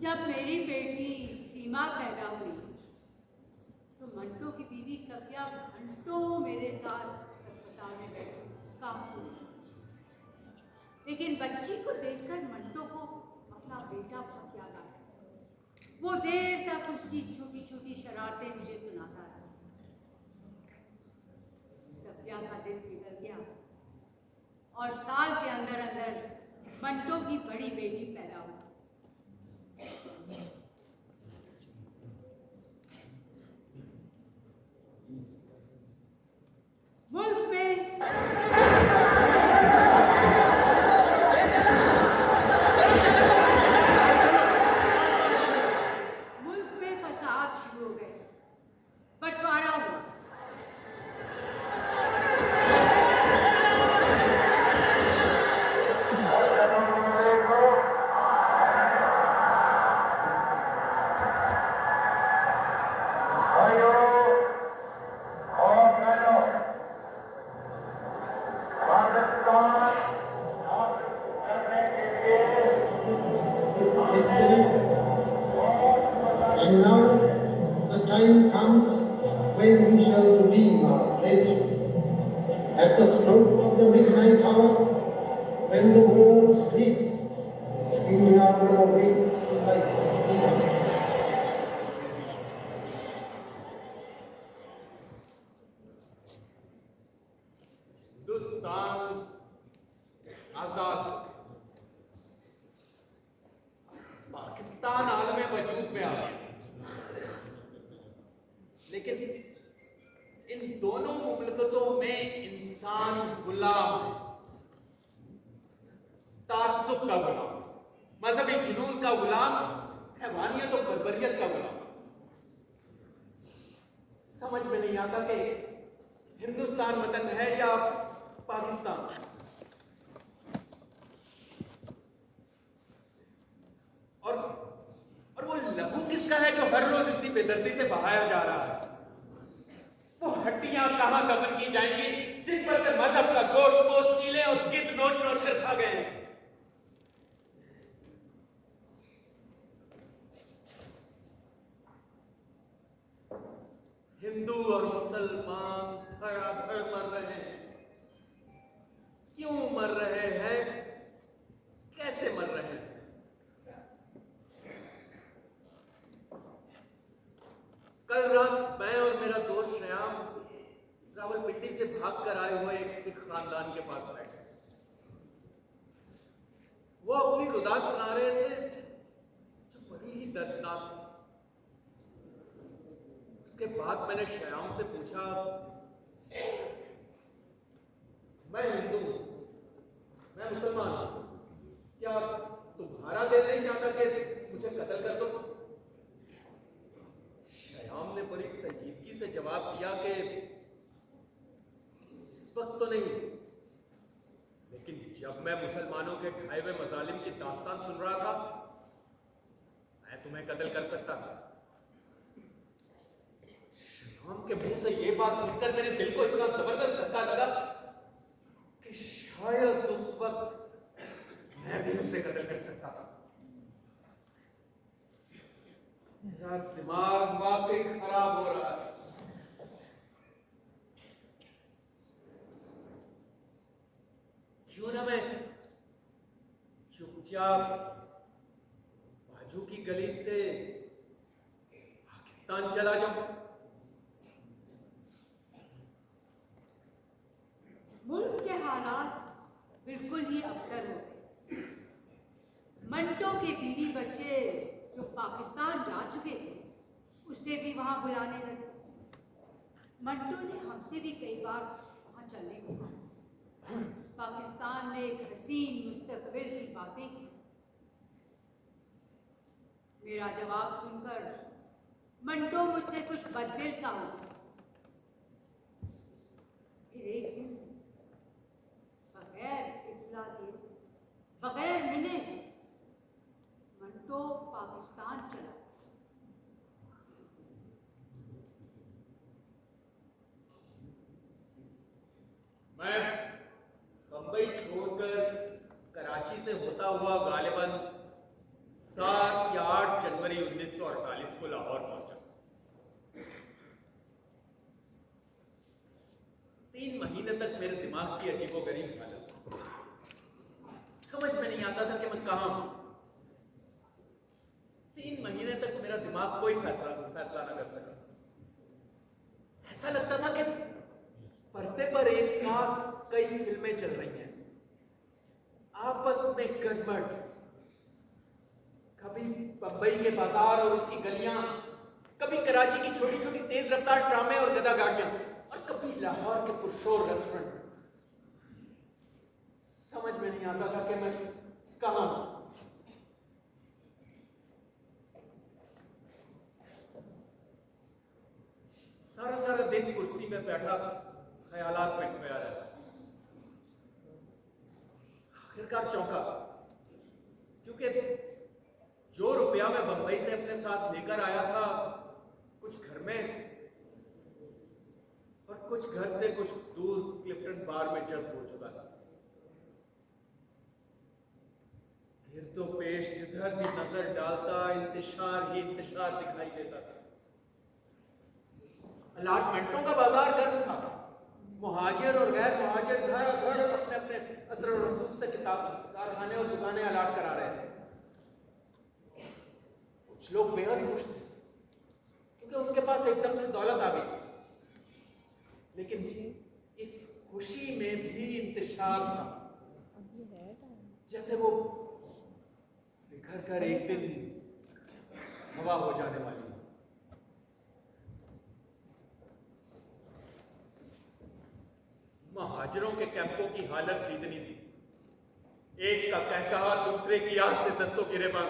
जब मेरी बेटी सीमा पैदा हुई तो मंटो की बीवी सफिया घंटों मेरे साथ अस्पताल में बैठी काम की। लेकिन बच्ची को देखकर मंटो को अपना बेटा बहुत याद आया। वो देर तक उसकी छोटी छोटी शरारतें मुझे सुनाता रहा। सफिया का दिन बिगड़ गया और साल के अंदर अंदर मंटो की बड़ी बेटी पैदा हुई। मुल्क में फसाद शुरू हो गए, बंटवारा हुआ। And now the time comes when we shall redeem our pledge. At the stroke of the midnight hour, when the world sleeps, we are awake like eagles. Hindustan आजाद, पाकिस्तान आलमे वजूद में आ गया। लेकिन इन दोनों मुमलकतों में इंसान गुलाम है। तासुब का गुलाम, मजहबी जुनून का गुलाम, हैवानियत और बर्बरियत का गुलाम। समझ में नहीं आता कि हिंदुस्तान वतन है या पाकिस्तान। और वो लहू किसका है जो हर रोज इतनी बेदर्दी से बहाया जा रहा है? वो हड्डियां कहां दफन की जाएंगी जिन पर से मजहब का गोश्त पोस्ट चीले और गिद्ध नोच नोच कर खा गए हैं? हिंदू और मुसलमान धड़ाधड़ मर रहे हैं। क्यों मर रहे हैं? कैसे मर रहे हैं? कल रात मैं और मेरा दोस्त श्याम रावलपिंडी से भागकर आए हुए एक सिख खानदान के पास बैठे। वो अपनी रुदात सुना रहे थे जो बड़ी ही दर्दनाक थी। उसके बाद मैंने श्याम से पूछा, मैं हिंदू हूं, मैं मुसलमान हूं, क्या तुम्हारा दिल नहीं चाहता कि मुझे कत्ल कर दो? श्याम ने बड़ी संजीदगी से जवाब दिया कि इस वक्त तो नहीं, लेकिन जब मैं मुसलमानों के ढाए हुए मजालिम की दास्तान सुन रहा था, मैं तुम्हें कत्ल कर सकता था। श्याम के मुंह से यह बात सुनकर मेरे दिल को इतना जबरदस्त धक्का लगा कि शायद उस वक्त मैं भी उसे कत्ल कर सकता था। मेरा दिमाग वाकई खराब हो रहा है। क्यों ना मैं चुपचाप बाजू की गली से पाकिस्तान चला जाऊं? मुल्क के हालात बिल्कुल ही अबतर हो गए। मंटो के बीवी बच्चे जो पाकिस्तान जा चुके थे, उसे भी वहां बुलाने लगे। मंटो ने हमसे भी कई बार वहां चलने को कहा, हमने एक हसीन मुस्तकबिल की बातें की। मेरा जवाब सुनकर मंटो मुझसे कुछ बददिल सा हो गया। फिर एक दिन बगैर इत्तला दिए, बगैर मिले, मंटो पाकिस्तान चला। मैं बंबई छोड़कर कराची से होता हुआ गालिबन 7 या 8 जनवरी 1948 को लाहौर पहुंचा। 3 महीने तक मेरे दिमाग की अजीबोगरीब हालत, समझ में नहीं आता था कि मैं कहां हूं। 3 महीने तक मेरा दिमाग कोई फैसला ना कर सका। ऐसा लगता था कि पर्दे पर एक साथ कई फिल्में चल रही हैं, आपस में गड़बड़। कभी बंबई के बाजार और उसकी गलियां, कभी कराची की छोटी छोटी तेज रफ्तार ट्रामे और गदा गाड़ियां, और कभी लाहौर के पुरशोर रेस्टोरेंट। समझ में नहीं आता था कि मैं कहां हूं। सारा सारा दिन कुर्सी में बैठा ख्यालात में खोया रहता। आखिरकार चौंका, क्योंकि जो रुपया मैं बंबई से अपने साथ लेकर आया था, कुछ घर में और कुछ घर से कुछ दूर क्लिफ्टन बार में जज्ब हो चुका था। गिरदो पेश जिधर भी नजर डालता इंतशार ही इंतशार दिखाई देता था। अलाटमेंटों का बाजार गर्म था। मुहाजिर और गैर मुहाजिर घर अपने अपने असर और रसूख से कारखाने और दुकानें अलाट करा रहे थे। कुछ लोग बेहद खुश थे क्योंकि उनके पास एकदम से दौलत आ गई। लेकिन इस खुशी में भी इंतशार था, जैसे वो बिखर कर एक दिन हवा हो जाने वाली। महाजिरों के कैंपों की हालत इतनी थी। एक का कहकहा दूसरे की आह से दस्तों गिरेबान,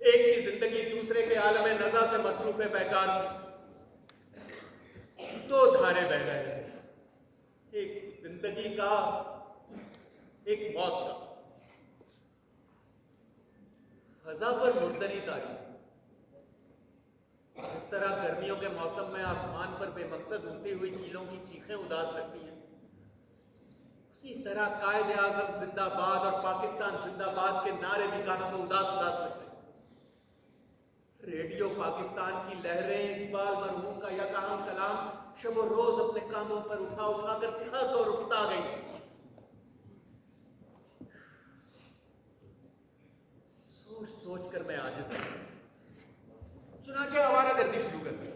एक की जिंदगी दूसरे के आलम नज़ा से मसरूफ बेकार थी। 2 धारे बह रहे थे, एक जिंदगी का, एक मौत का। फजा पर मुर्दनी तारीख। जिस तरह गर्मियों के मौसम में आसमान पर बेमकसद उड़ती हुई चीलों की चीखें उदास लगती हैं, उसी तरह कायदे आजम जिंदाबाद और पाकिस्तान जिंदाबाद के नारे भी कानों को उदास उदास लगते हैं। रेडियो पाकिस्तान की लहरें इकबाल मरहूम का यकहां कलाम शब रोज अपने कानों पर उठा उठाकर थक और उठता गई। सोच सोच कर मैं आजिज हूं। चुनाचे आवारागर्दी शुरू कर दी।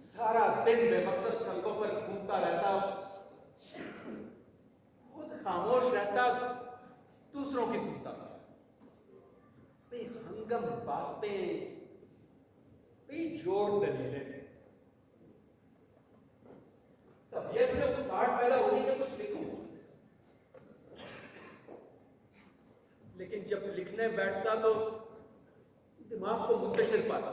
सारा दिन बेमकसद सड़कों पर घूमता रहता, खुद खामोश रहता, दूसरों की सुनता। बेहंगम बातें, बेजोड़ दलीलें। तबीयत में उकसाहट पैदा हुई कि कुछ लिखूं, लेकिन जब लिखने बैठता तो दिमाग को मुंतशिर पाता।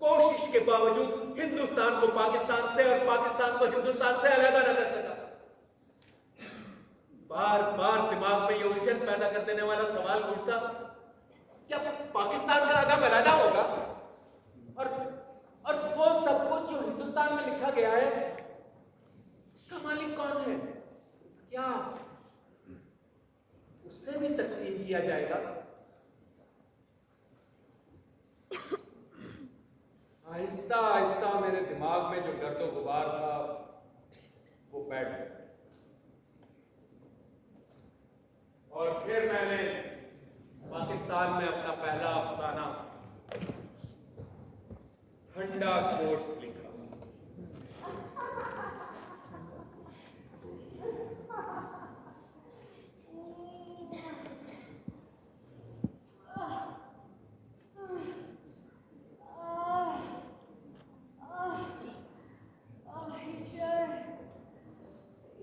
कोशिश के बावजूद हिंदुस्तान को पाकिस्तान से और पाकिस्तान को हिंदुस्तान से अलग न कर सका। बार बार दिमाग में ये उलझन पैदा कर देने वाला सवाल पूछता, क्या पाकिस्तान का आधा बलादा होगा? और वो सब कुछ जो हिंदुस्तान में लिखा गया है, उसका मालिक कौन है? क्या उससे भी तकसीम किया जाएगा? आहिस्ता आहिस्ता मेरे दिमाग में जो गर्दो गुबार था वो बैठ गया। और फिर मैंने पाकिस्तान में अपना पहला अफसाना ठंडा गोश्त लिखा।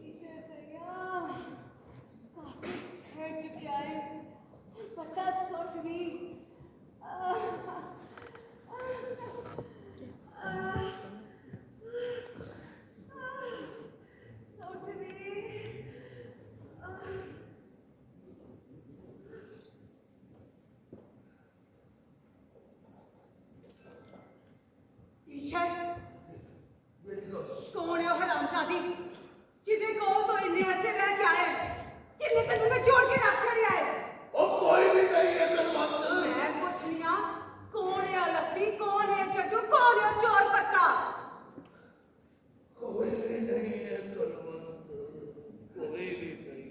ईश्वर से ਜਿਹਦੇ ਕੋਲ ਤੋਂ ਇੰਨੇ ਅਰਸੇ ਰਹਿ ਕੇ ਆਏ, ਜਿਹਨੇ ਤੈਨੂੰ ਨਾ ਛੋੜ ਕੇ ਰੱਖ ਛੜਿਆ ਹੈ। ਉਹ ਕੋਈ ਵੀ ਨਹੀਂ ਹੈ ਕਲਵੰਤ। ਮੈਂ ਪੁੱਛਣੀ ਆ, ਕੌਣ ਹੈ ਲਫਤੀ, ਕੌਣ ਹੈ ਚੱਡੂ, ਕੌਣ ਹੈ ਚੋਰ ਪੱਤਾ? ਕੋਈ ਵੀ ਨਹੀਂ ਹੈ ਕਲਵੰਤ, ਕੋਈ ਵੀ ਨਹੀਂ।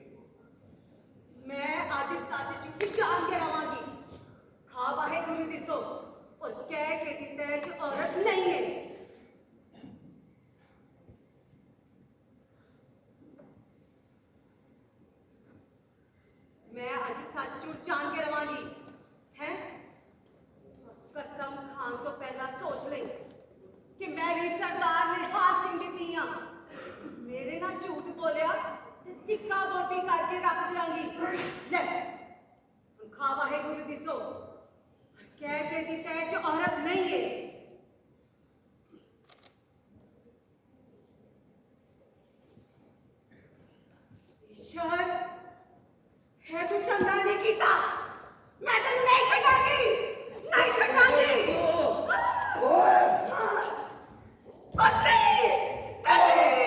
ਮੈਂ ਅੱਜ ਸੱਚ ਝੂਠੀ ਜਾਣ ਕੇ ਰਵਾਂਗੀ। ਖਾ ਵਾਹਿਗੁਰੂ ਦੀ ਸੋ ਔਰ ਕਹਿ ਕੇ ਦਿੱਤਾ ਹੈ ਕਿ ਔਰਤ ਨਹੀਂ ਹੈ। मैं आज सच झूठ जान के रवांगी है। कसम खान तो पहला सोच ले कि मैं भी सरदार ने हार सिंह दी हाँ। मेरे ना झूठ बोलिया ते टिक्का बोटी करके रख दियांगी। ले खा वाहेगुरु दी सो कह के दी तैच औरत नहीं है। ईश्वर है तू चंगा नहीं कीता, मैं तेन नहीं छड़ांगी, नहीं छड़ांगी। पत्नी पत्नी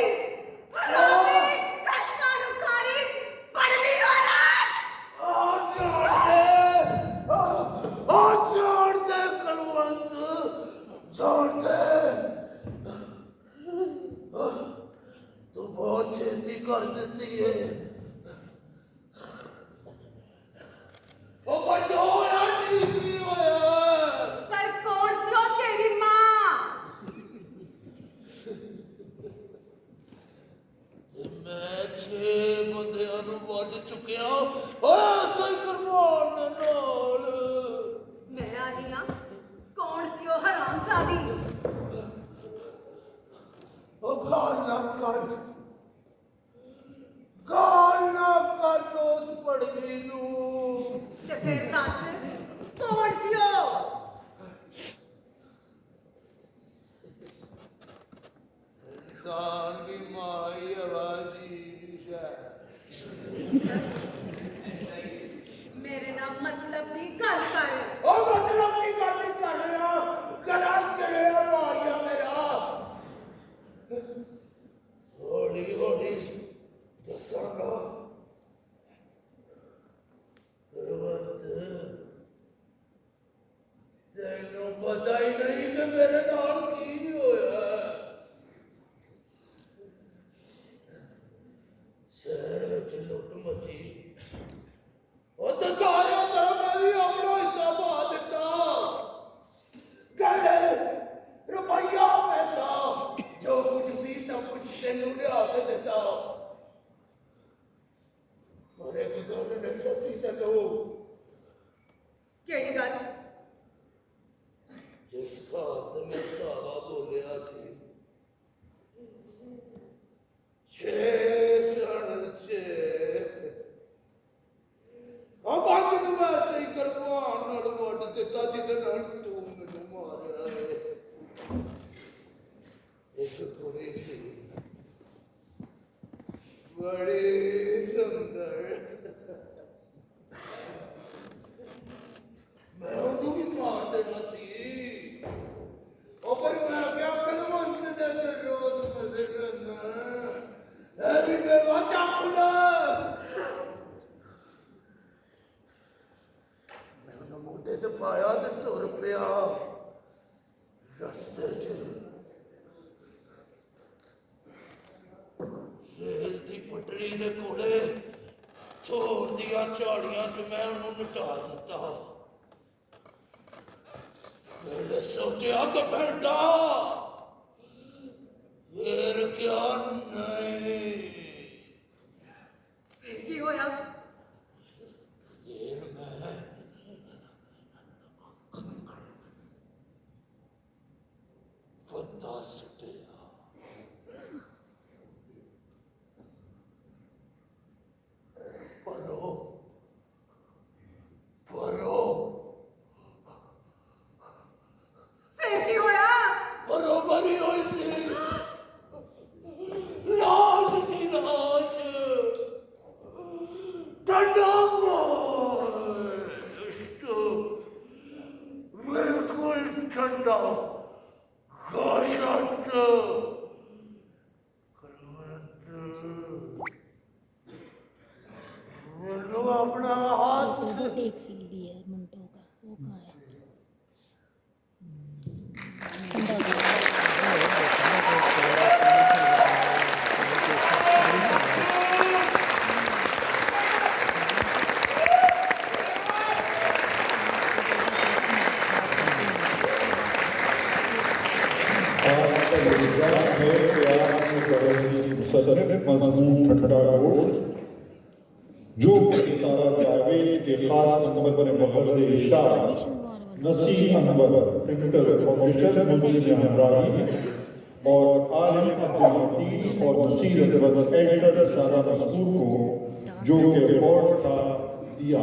फलानी कसमा नुकारी बड़वी औरत। छोड़ दे कलवंत, छोड़ दे। तू बहुत छेती कर देती है। पर कौन सी हो तेरी माँ? मैं 6 बंदियां नूं वड्ड चुकिया सही करवान दे नाल। मैं आनी हाँ, कौन सी हो हरामजादी? गाल ना कर उस पड़वी नूं। ते फिर दस कौन सी हो? इंसान की माई आवाजी मेरे ना मतलब दी गल कर। मतलब की गल नहीं कर रहा, गलत कर रहा मारिया मेरा। हौली हौली दसांगा कलवंत, तेनों पता ही नहीं कि मेरे नाल की होया। शहर विच लुट मची, और तो सारे तरफ मैं भी अपना हिस्सा पा दिता। गले रुपया पैसा जो कुछ सी सब कुछ तेनों लिया के दिता। और एक गल नहीं दसी तेनों। केड़ी गल? जिस घात में धावा बोलिया सी, 6 सण 6 पंज नूं मैं ऐसे ही करवान नाल वड्ड दिता जिहदे नाल तू मैनूं मारिया है। एक कुड़ी सी बड़ी सुंदर, मैं उन्होंने भी मार देना सी। पर मैं क्या कलवंत दे रोज मजे करना है भी मेरा चाकुला। मैं उन्हें मोटे ते पाया ते टुर पिया रस्ते च। रेल की पटरी दे कोले थोर दियां झाड़ियां च मैं उन्हें मिटा दिता। मैंने सोचा कि बेटा फिर क्या नहीं। की होया? फिर मैं पत्ता सुटिया। परो परो फिर की होया? बरोबरी हुई सी, लाश मुनसरिफ मज़मून ठट्ठा गोश्त जो सारा जावेद के खास नंबर पर मखज़ इशारा नसीर अनवर प्रिंटर पब्लिशर मुंशी हमराही और आलिम अब्दुल और नसीर अनवर एडिटर सारा मज़कूर को जो के फौज था दिया।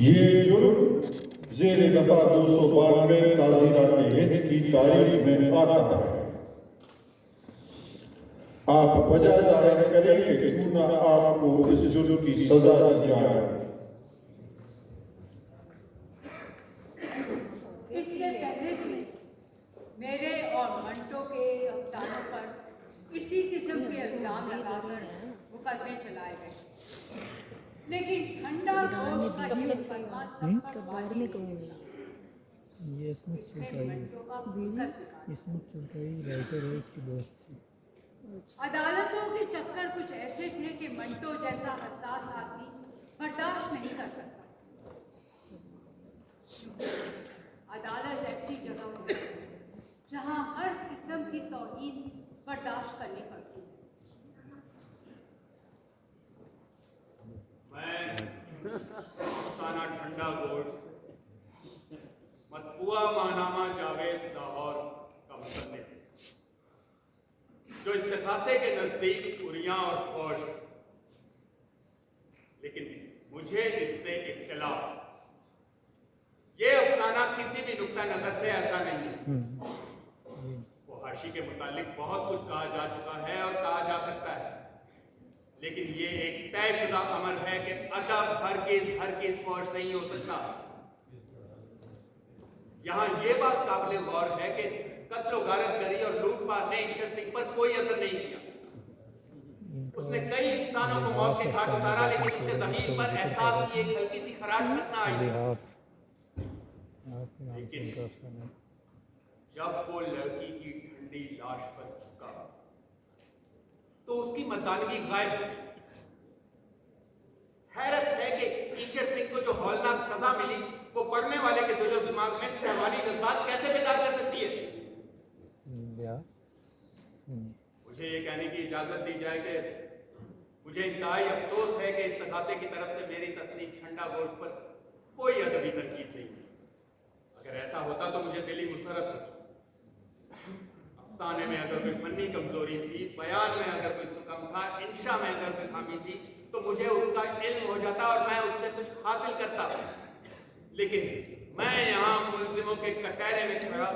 ये जुर्म ज़ेर दफ़ा 292 ताज़ीरात हिंद की तारीख में आता है। आप वजह ज़ाहिर करें कि क्यों न आपको इस जुर्म की सजा दी जाए। इससे पहले भी मेरे और मंटो के अफसानों पर इसी किस्म के इल्जाम लगाकर मुकदमे चलाए गए, लेकिन ठंडा गोश्त का ये मुकदमा सफरबाजी ये इसमें चुटाई राइटर है, इसकी दोस्त थी। अदालतों के चक्कर कुछ ऐसे थे कि मंटो जैसा हसास आदमी बर्दाश्त नहीं कर सकता। अदालत ऐसी जगह है जहां हर किस्म की तौहीन बर्दाश्त करनी पड़ती है। मैं अफसाना ठंडा गोश्त मतबूआ माहनामा जावेद लाहौर का मुसन्निफ जो इस्तिखासे के नजदीक उरिया और फौज, लेकिन मुझे इससे इख्तिलाफ। ये अफसाना किसी भी नुक्ता नजर से ऐसा नहीं है। फहाशी के मुतालिक बहुत कुछ कहा जा चुका है और कहा जा सकता है, लेकिन ये एक तयशुदा अमर है कि अदब हरगिज फौज नहीं हो सकता। यहां ये बात काबिल गौर है कि कत्ल गारतगरी और लूटपाट ने ईशर सिंह पर कोई असर नहीं किया। उसने कई इंसानों को मौत के घाट उतारा, लेकिन उसके जमीन पर एहसास की एक हल्की सी खराश तक न आई। लेकिन जब वो लड़की की ठंडी लाश पर झुका तो उसकी मर्दानगी गायब हो गई। हैरत है कि ईशर सिंह को जो हौलनाक सजा मिली वो पढ़ने वाले के दिलो दिमाग में शहवानी जज्बात कैसे पैदा कर सकती है। मुझे ये कहने की इजाजत दी जाए कि मुझे इंतहाई अफसोस है कि इस्तगासे की तरफ से मेरी तस्नीफ ठंडा गोश्त पर कोई अदबी तनकीद नहीं हुई। अगर ऐसा होता तो मुझे दिली मुसरत होती। अफसाने में अगर कोई फन्नी कमजोरी थी, बयान में अगर कोई सुकम था, इंशा में अगर कोई खामी थी, तो मुझे उसका इल्म हो जाता और मैं उससे कुछ हासिल करता। लेकिन मैं यहाँ मुल्जिमों के कटहरे में खड़ा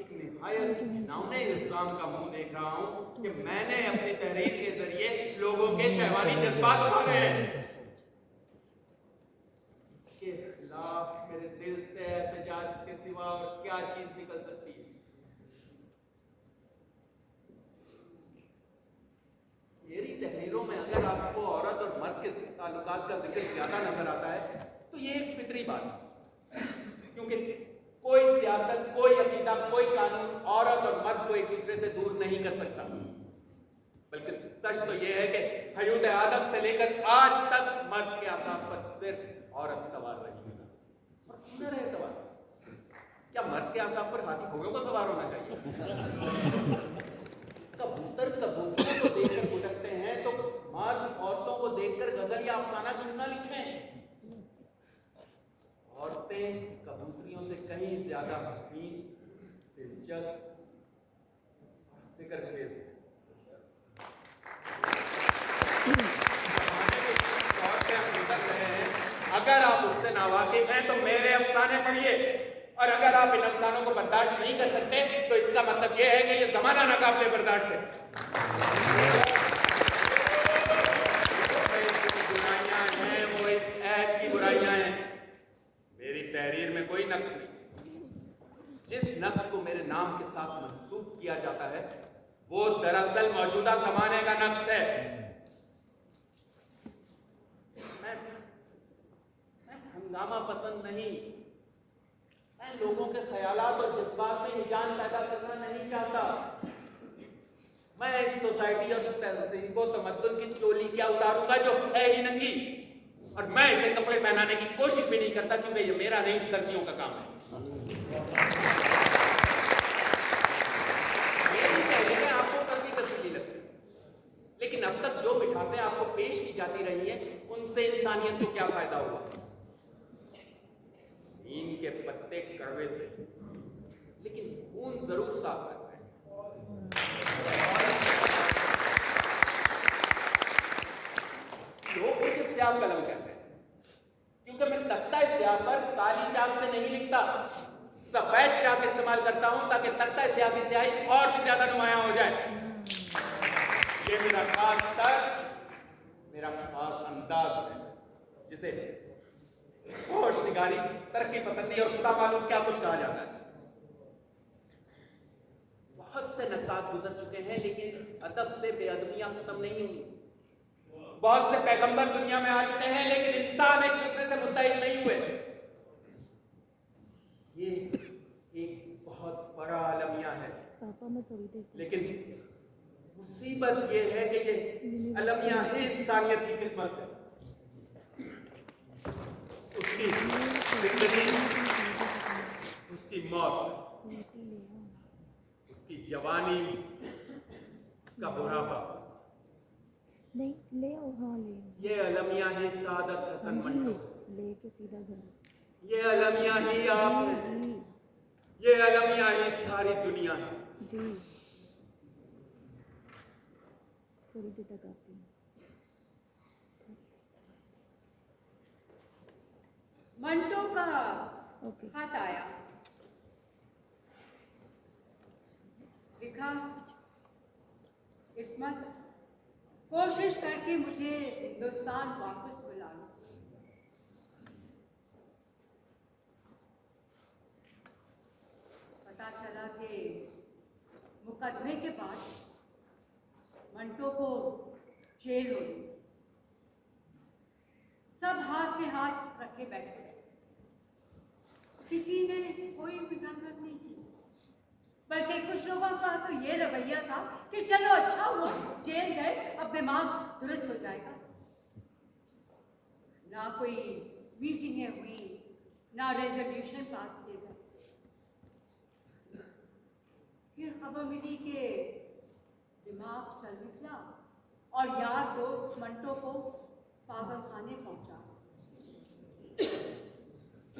एक निहायत घिनौने इल्जाम का मुंह देख रहा हूँ कि मैंने अपनी तहरीर के जरिए लोगों के शहवानी जज्बात उभारे हैं। इसके खिलाफ मेरे दिल से एहतजाज के सिवा और क्या चीज निकल सकती है। मेरी तहरीरों में अगर आपको औरत और मर्द के ताल्लुकात का जिक्र ज्यादा नजर आता है तो ये एक फितरी बात है, क्योंकि कोई सियासत, कोई अकीदा, कोई कानून औरत और मर्द को एक दूसरे से दूर नहीं कर सकता। बल्कि सच तो यह है कि हयूद आदम से लेकर आज तक मर्द के आसाम पर सिर्फ औरत सवार रही है। और क्यों न रहे सवार? क्या मर्द के आसाम पर हाथी घोड़ों को सवार होना चाहिए? कबूतर कबूतरों को देखकर भुटकते हैं तो मर्द औरतों को देखकर गजल या अफसाना क्यों ना लिखें? औरतें कबूतरियों से कहीं ज्यादा हसीन, दिलचस्प, फिक्रखेज हैं। अगर आप उससे नावाकिफ हैं तो मेरे अफसाने पढ़िए, और अगर आप इन अफसानों को बर्दाश्त नहीं कर सकते तो इसका मतलब यह है कि ये जमाना नाकाबिले बर्दाश्त है। बुराइयां हैं वो इस ऐद की बुराइयां हैं। मेरी तहरीर में कोई नक्श नहीं। जिस नक्श को मेरे नाम के साथ मंसूब किया जाता है वो दरअसल मौजूदा जमाने का नक्श है। मैं हंगामा पसंद नहीं, मैं लोगों के ख्यालात और जज्बात में हिजान पैदा करना नहीं चाहता। मैं इस सोसाइटी और तहजीब व तमद्दुन की चोली क्या उतारूंगा जो है ही नंगी, और मैं इसे कपड़े पहनाने की कोशिश भी नहीं करता, क्योंकि ये मेरा नहीं, दर्जियों का काम है। मेरी तहरीरें आपको कभी तस्वीर लगती, लेकिन अब तक जो मिठासें आपको पेश की जाती रही हैं, उनसे इंसानियत को क्या फायदा हुआ? नीम के पत्ते कड़वे से, लेकिन खून जरूर साफ करते हैं। लोग मुझे स्याह कलम कहते हैं, क्योंकि मैं तख्ता स्याह पर काली चाक से नहीं लिखता, सफेद चाक इस्तेमाल करता हूं ताकि तख्ता स्याह की स्याही और भी ज्यादा नुमायां हो जाए। ये मेरा खास तर्ज, मेरा खास अंदाज है, जिसे होश निगारी, तरक्की पसंदी और खुदा मालूम क्या कुछ कहा जाता है। बहुत से नक्काद गुजर चुके हैं, लेकिन इस अदब से बेअदबियां खत्म नहीं हुई। बहुत से पैगंबर दुनिया में आ चुके हैं, लेकिन इंसान एक दूसरे से मुत्तहिद नहीं हुए। ये एक बहुत बड़ा अलमिया है, लेकिन मुसीबत ये है कि ये अलमिया ही इंसानियत की किस्मत है। उसकी जिंदगी, उसकी मौत, उसकी जवानी, उसका बुढ़ापा, नहीं ले आओ, हाँ ले आओ। ये अलमिया ही सादत हसन मंटो, लेके सीधा घर। ये अलमिया ही आप हैं, ये अलमिया ही सारी दुनिया है। जी थोड़ी देर तक आती हूँ। मंटो का खत आया, लिखा, इस्मत कोशिश करके मुझे हिंदुस्तान वापस बुला लो। पता चला कि मुकदमे के बाद मंटो को जेल हो गई। सब हाथ पे हाथ रखे बैठे, किसी ने कोई मज़ामत नहीं की, बल्कि कुछ लोगों का तो ये रवैया था कि चलो अच्छा हुआ जेल गए, अब दिमाग दुरुस्त हो जाएगा। ना कोई मीटिंगें हुई, ना रेजोल्यूशन पास किए गए। फिर खबर मिली कि दिमाग चल निकला और यार दोस्त मंटो को पागल खाने पहुंचा।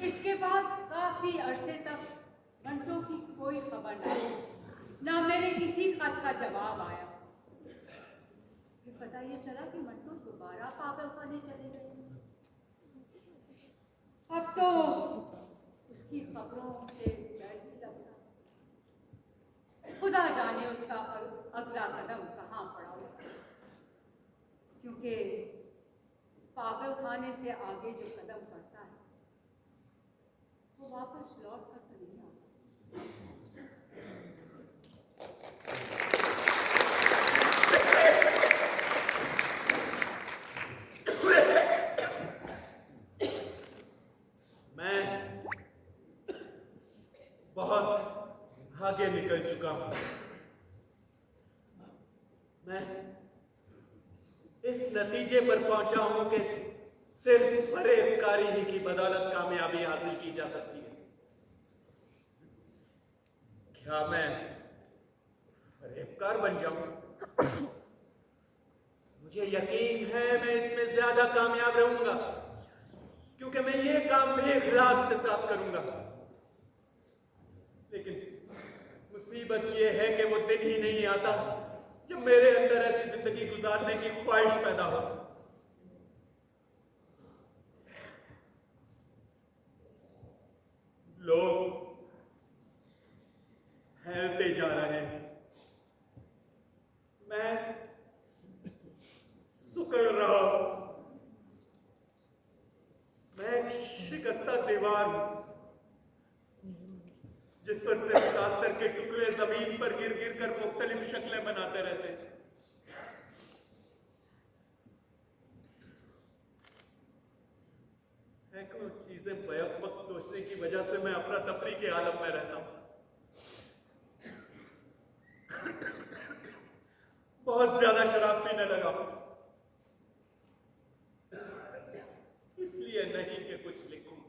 इसके बाद काफी अरसे तक मंटो की कोई खबर नहीं, ना मेरे किसी खत का जवाब आया। फिर पता ये चला कि मंटो दोबारा पागल खाने चले गए। अब तो उसकी खबरों से डर भी लगता, खुदा जाने उसका अगला कदम कहाँ पड़ा हो, क्योंकि पागल खाने से आगे जो कदम बढ़ता है वो वापस लौट कर तो नहीं आता। मैं बहुत आगे निकल चुका हूं। मैं इस नतीजे पर पहुंचा हूं कि सिर्फ फरेबकारी ही की बदौलत कामयाबी हासिल की जा सकती है। क्या मैं फरेबकार बन जाऊं? मुझे यकीन है मैं इसमें ज्यादा कामयाब रहूंगा, क्योंकि मैं ये काम भी इखलास के साथ करूंगा। लेकिन मुसीबत ये है कि वो दिन ही नहीं आता जब मेरे अंदर ऐसी जिंदगी गुजारने की ख्वाहिश पैदा हो। लोग फैलते जा रहे हैं, मैं सुकड़ रहा हूं। मैं एक शिकस्ता दीवार हूं, जिस पर से मुतासर के टुकड़े जमीन पर गिर गिर कर मुख्तलिफ शक्लें बनाते रहते हैं। सैकड़ों चीजें बैक वक्त सोचने की वजह से मैं अफरा तफरी के आलम में रहता हूं। बहुत ज्यादा शराब पीने लगा हूं, इसलिए नहीं कि कुछ लिखूं,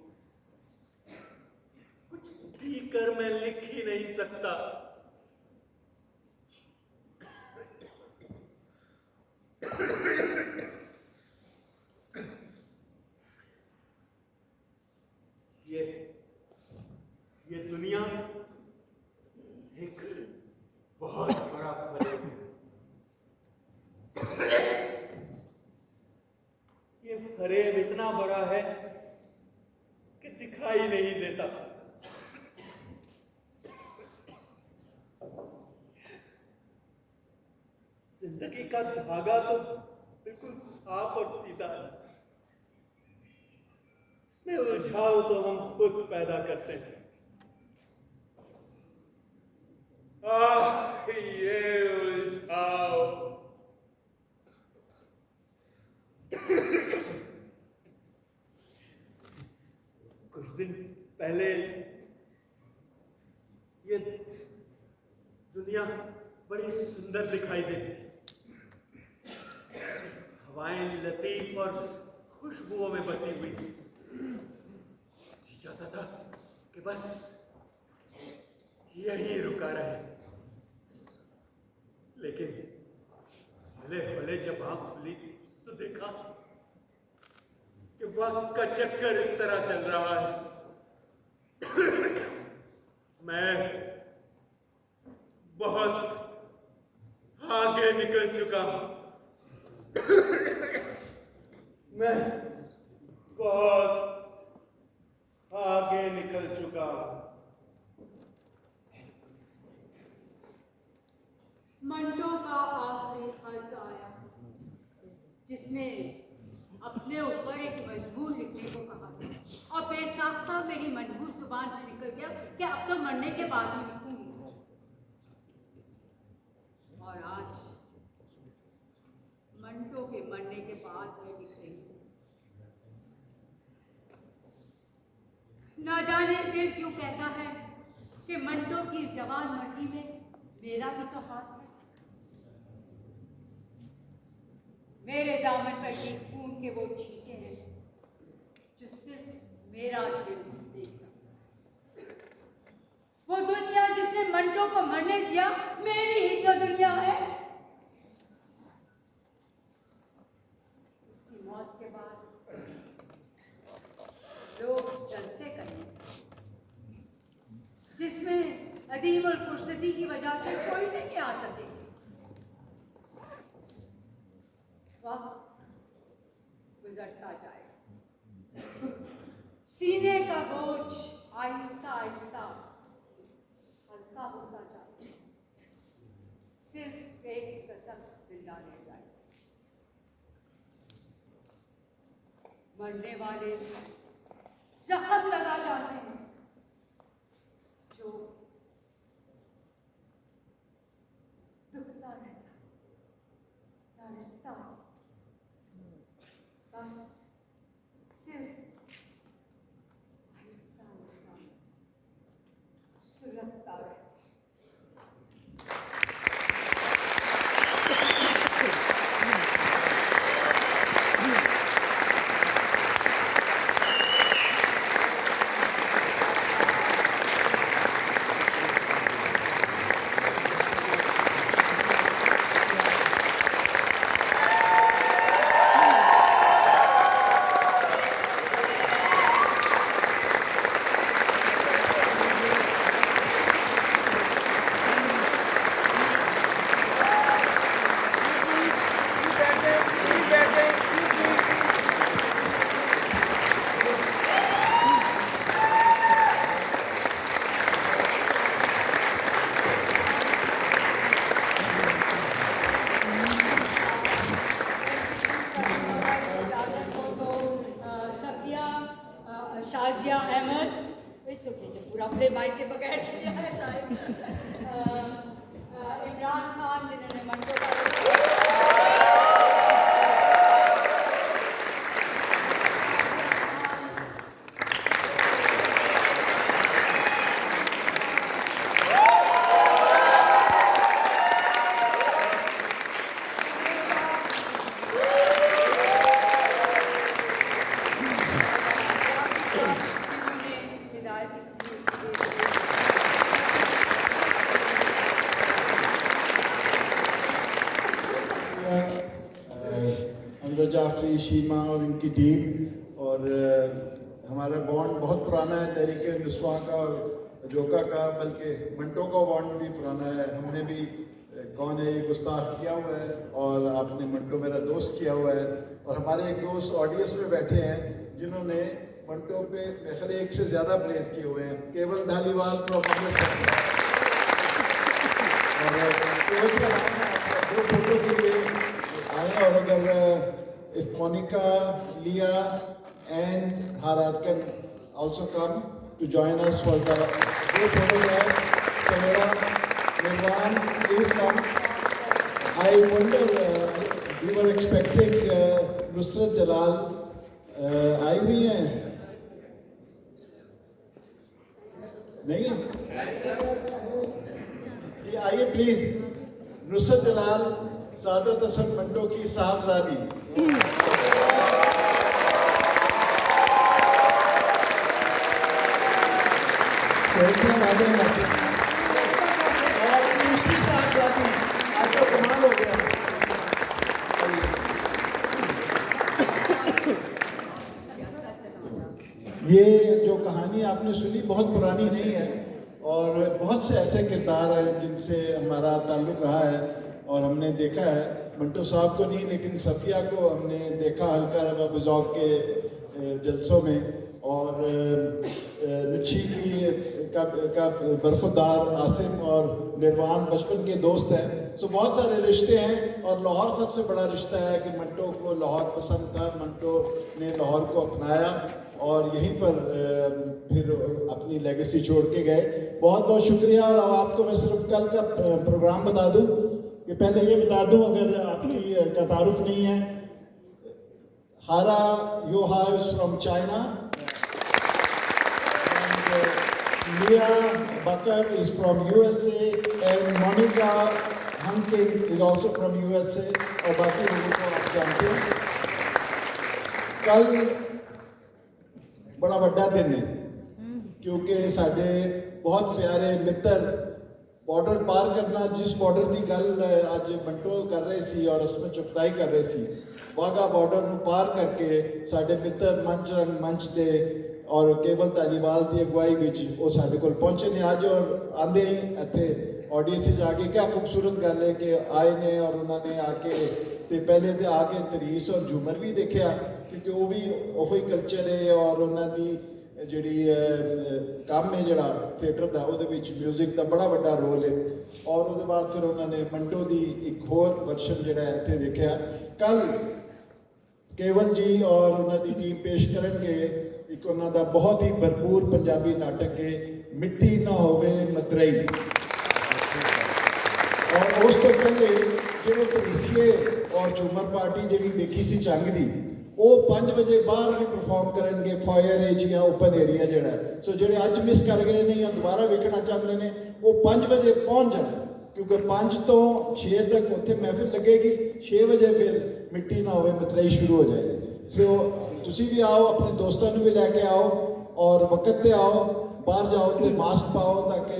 कुछ पीकर मैं लिख ही नहीं सकता। फरेब इतना बड़ा है कि दिखाई नहीं देता। जिंदगी का धागा तो बिल्कुल साफ और सीधा है, इसमें उलझाव तो हम खुद पैदा करते हैं। ये उलझाव कुछ दिन पहले ये दुनिया बड़ी सुंदर दिखाई देती थी। हवाएं लतीफ और खुशबुओं में बसी हुई थी। जी चाहता था कि बस यहीं रुका रहे, लेकिन हौले हौले जब आंख खुली तो देखा कि वक्त का चक्कर इस तरह चल रहा है। मैं बहुत आगे निकल चुका हूं। मैं बहुत आगे निकल चुका हूं। मंटो का आखिरी खत आया, जिसने अपने ऊपर एक मजबूर लिखने को कहा और बेसाख्ता मेरी मजबूर जुबान से निकल गया कि अब तो मरने के बाद ही लिखूंगी। और आज मंटो के मरने के बाद मैं लिख रही हूँ। ना जाने दिल क्यों कहता है कि मंटो की जवान मर्दी में मेरा भी तो हाथ है। मेरे दामन पर ये खून के वो छींटे हैं जो सिर्फ मेरा दिल देख सकता। वो दुनिया जिसने मंटो को मरने दिया मेरी ही तो दुनिया है। उसकी मौत के बाद लोग जलसे करेंगे, जिसमें अदीम और फुर्सती की वजह से कोई नहीं आ सकेगा। वक्त गुजरता जाएगा, सीने का बोझ आहिस्ता आहिस्ता हल्का होता जाएगा, सिर्फ एक कसम जिंदा रह जाएगा। मरने वाले जख्म लगा जाते हैं जो दुखता रहता, ना रिश्ता बस सिर्फ आहिस्ता आहिस्ता सुलगता रहता। शाजिया अहमद, इट्स ओके, जो पूरा अपने माइक के बगैर किया है शायद। इमरान खान जिन्होंने मंटो का जाफरी, शीमा और इनकी टीम। और हमारा बॉन्ड बहुत पुराना है, तहरीक नुस्वा का, जोका का, बल्कि मंटो का बॉन्ड भी पुराना है। हमने भी कौन है ये गुस्ताख किया हुआ है और आपने मंटो मेरा दोस्त किया हुआ है। और हमारे एक दोस्त ऑडियंस में बैठे हैं जिन्होंने मंटो पे मेरे ख्याल 1 से ज़्यादा प्लेस किए हुए हैं। केवल धालीवाल फ्रॉम अमृतसर। और केवल का नाम है, आप 2 फोटो के लिए आए। और अगर इफ मोनिका, लिया एंड हारात can also come to join us for the group photograph. Samira, Nirvan, please come. I wonder, we were expecting Nusrat Jalal. आई हुई हैं? नहीं है? जी आइए प्लीज। नुसरत जलाल, सादत हसन मंटो की साहबजादी। और दूसरी साहबजादी, आज तो कमाल हो गया। ये जो कहानी आपने सुनी बहुत पुरानी नहीं है और बहुत से ऐसे किरदार हैं जिनसे हमारा ताल्लुक़ रहा है और हमने देखा है। मंटो साहब को नहीं लेकिन सफ़िया को हमने देखा हल्का रवा बुज़ौक़ के जलसों में। और नुच्छी का बरखुदार आसिम और निर्वाण बचपन के दोस्त हैं। सो बहुत सारे रिश्ते हैं और लाहौर सबसे बड़ा रिश्ता है कि मंटो को लाहौर पसंद था, मंटो ने लाहौर को अपनाया और यहीं पर फिर अपनी लेगेसी छोड़ के गए। बहुत बहुत शुक्रिया। और अब आपको मैं सिर्फ कल का प्रोग्राम बता दूं कि पहले ये बता दूं अगर आपकी का तारुफ नहीं है, हारा योहा is from China, Leah Bakar is from USA and Monica Hankin is also from USA। और बाकी लोगों को आप जानते हैं। कल बड़ा बड़ा दिन है क्योंकि साढ़े बहुत प्यारे मित्र बॉर्डर पार करना, जिस बॉर्डर की गल आज मंटो कर रहे सी और उसमें चुगताई कर रहे सी, वाघा बॉर्डर ਨੂੰ पार करके साढ़े मित्र मंच रंग मंच दे और केवल धालीवाल की अगवाई विच वो साढ़े कोल पहुंचे ने आज। और आंदे ही इत्थे ऑडियंस आके क्या खूबसूरत गल है कि आए ने और उन्होंने आके ते पहले तो आके तरीस और झूमर भी देखा क्योंकि वो भी वही कल्चर है और उन्होंने जिहड़ी काम है जिहड़ा थिएटर का वो म्यूजिक का बड़ा बड़ा रोल है। और उसके बाद फिर उन्होंने मंटो की एक होर वर्शन जिहड़ा इत्थे देखा। कल केवल जी और उन्होंने टीम पेश करेंगे एक उन्होंने बहुत ही भरपूर पंजाबी नाटक है मिट्टी ना होवे मतरई। और उस तो पहले जो तरीसीए और झूमर पार्टी जी देखी सी चंग दी वो 5 बजे बाहर भी परफॉर्म करेंगे फायर एज या ओपन एरिया जोड़ा। सो जो अज मिस कर गए ने या दोबारा वेखना चाहते हैं वो 5 बजे पहुँच जाए क्योंकि 5 तो 6 तक उत्थे महफिल लगेगी, 6 बजे फिर मिट्टी ना होवे मतरई शुरू हो जाएगी। सो तुसी भी आओ, अपने दोस्तों भी लैके आओ और वक्त पे आओ, बाहर जाओ तो मास्क पाओ ताकि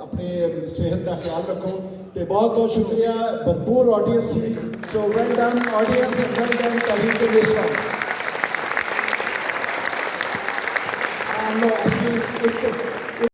अपनी सेहत का ख्याल रखो। तो बहुत बहुत शुक्रिया, भरपूर ऑडियंस सी। So well done audience and well done calling to this one.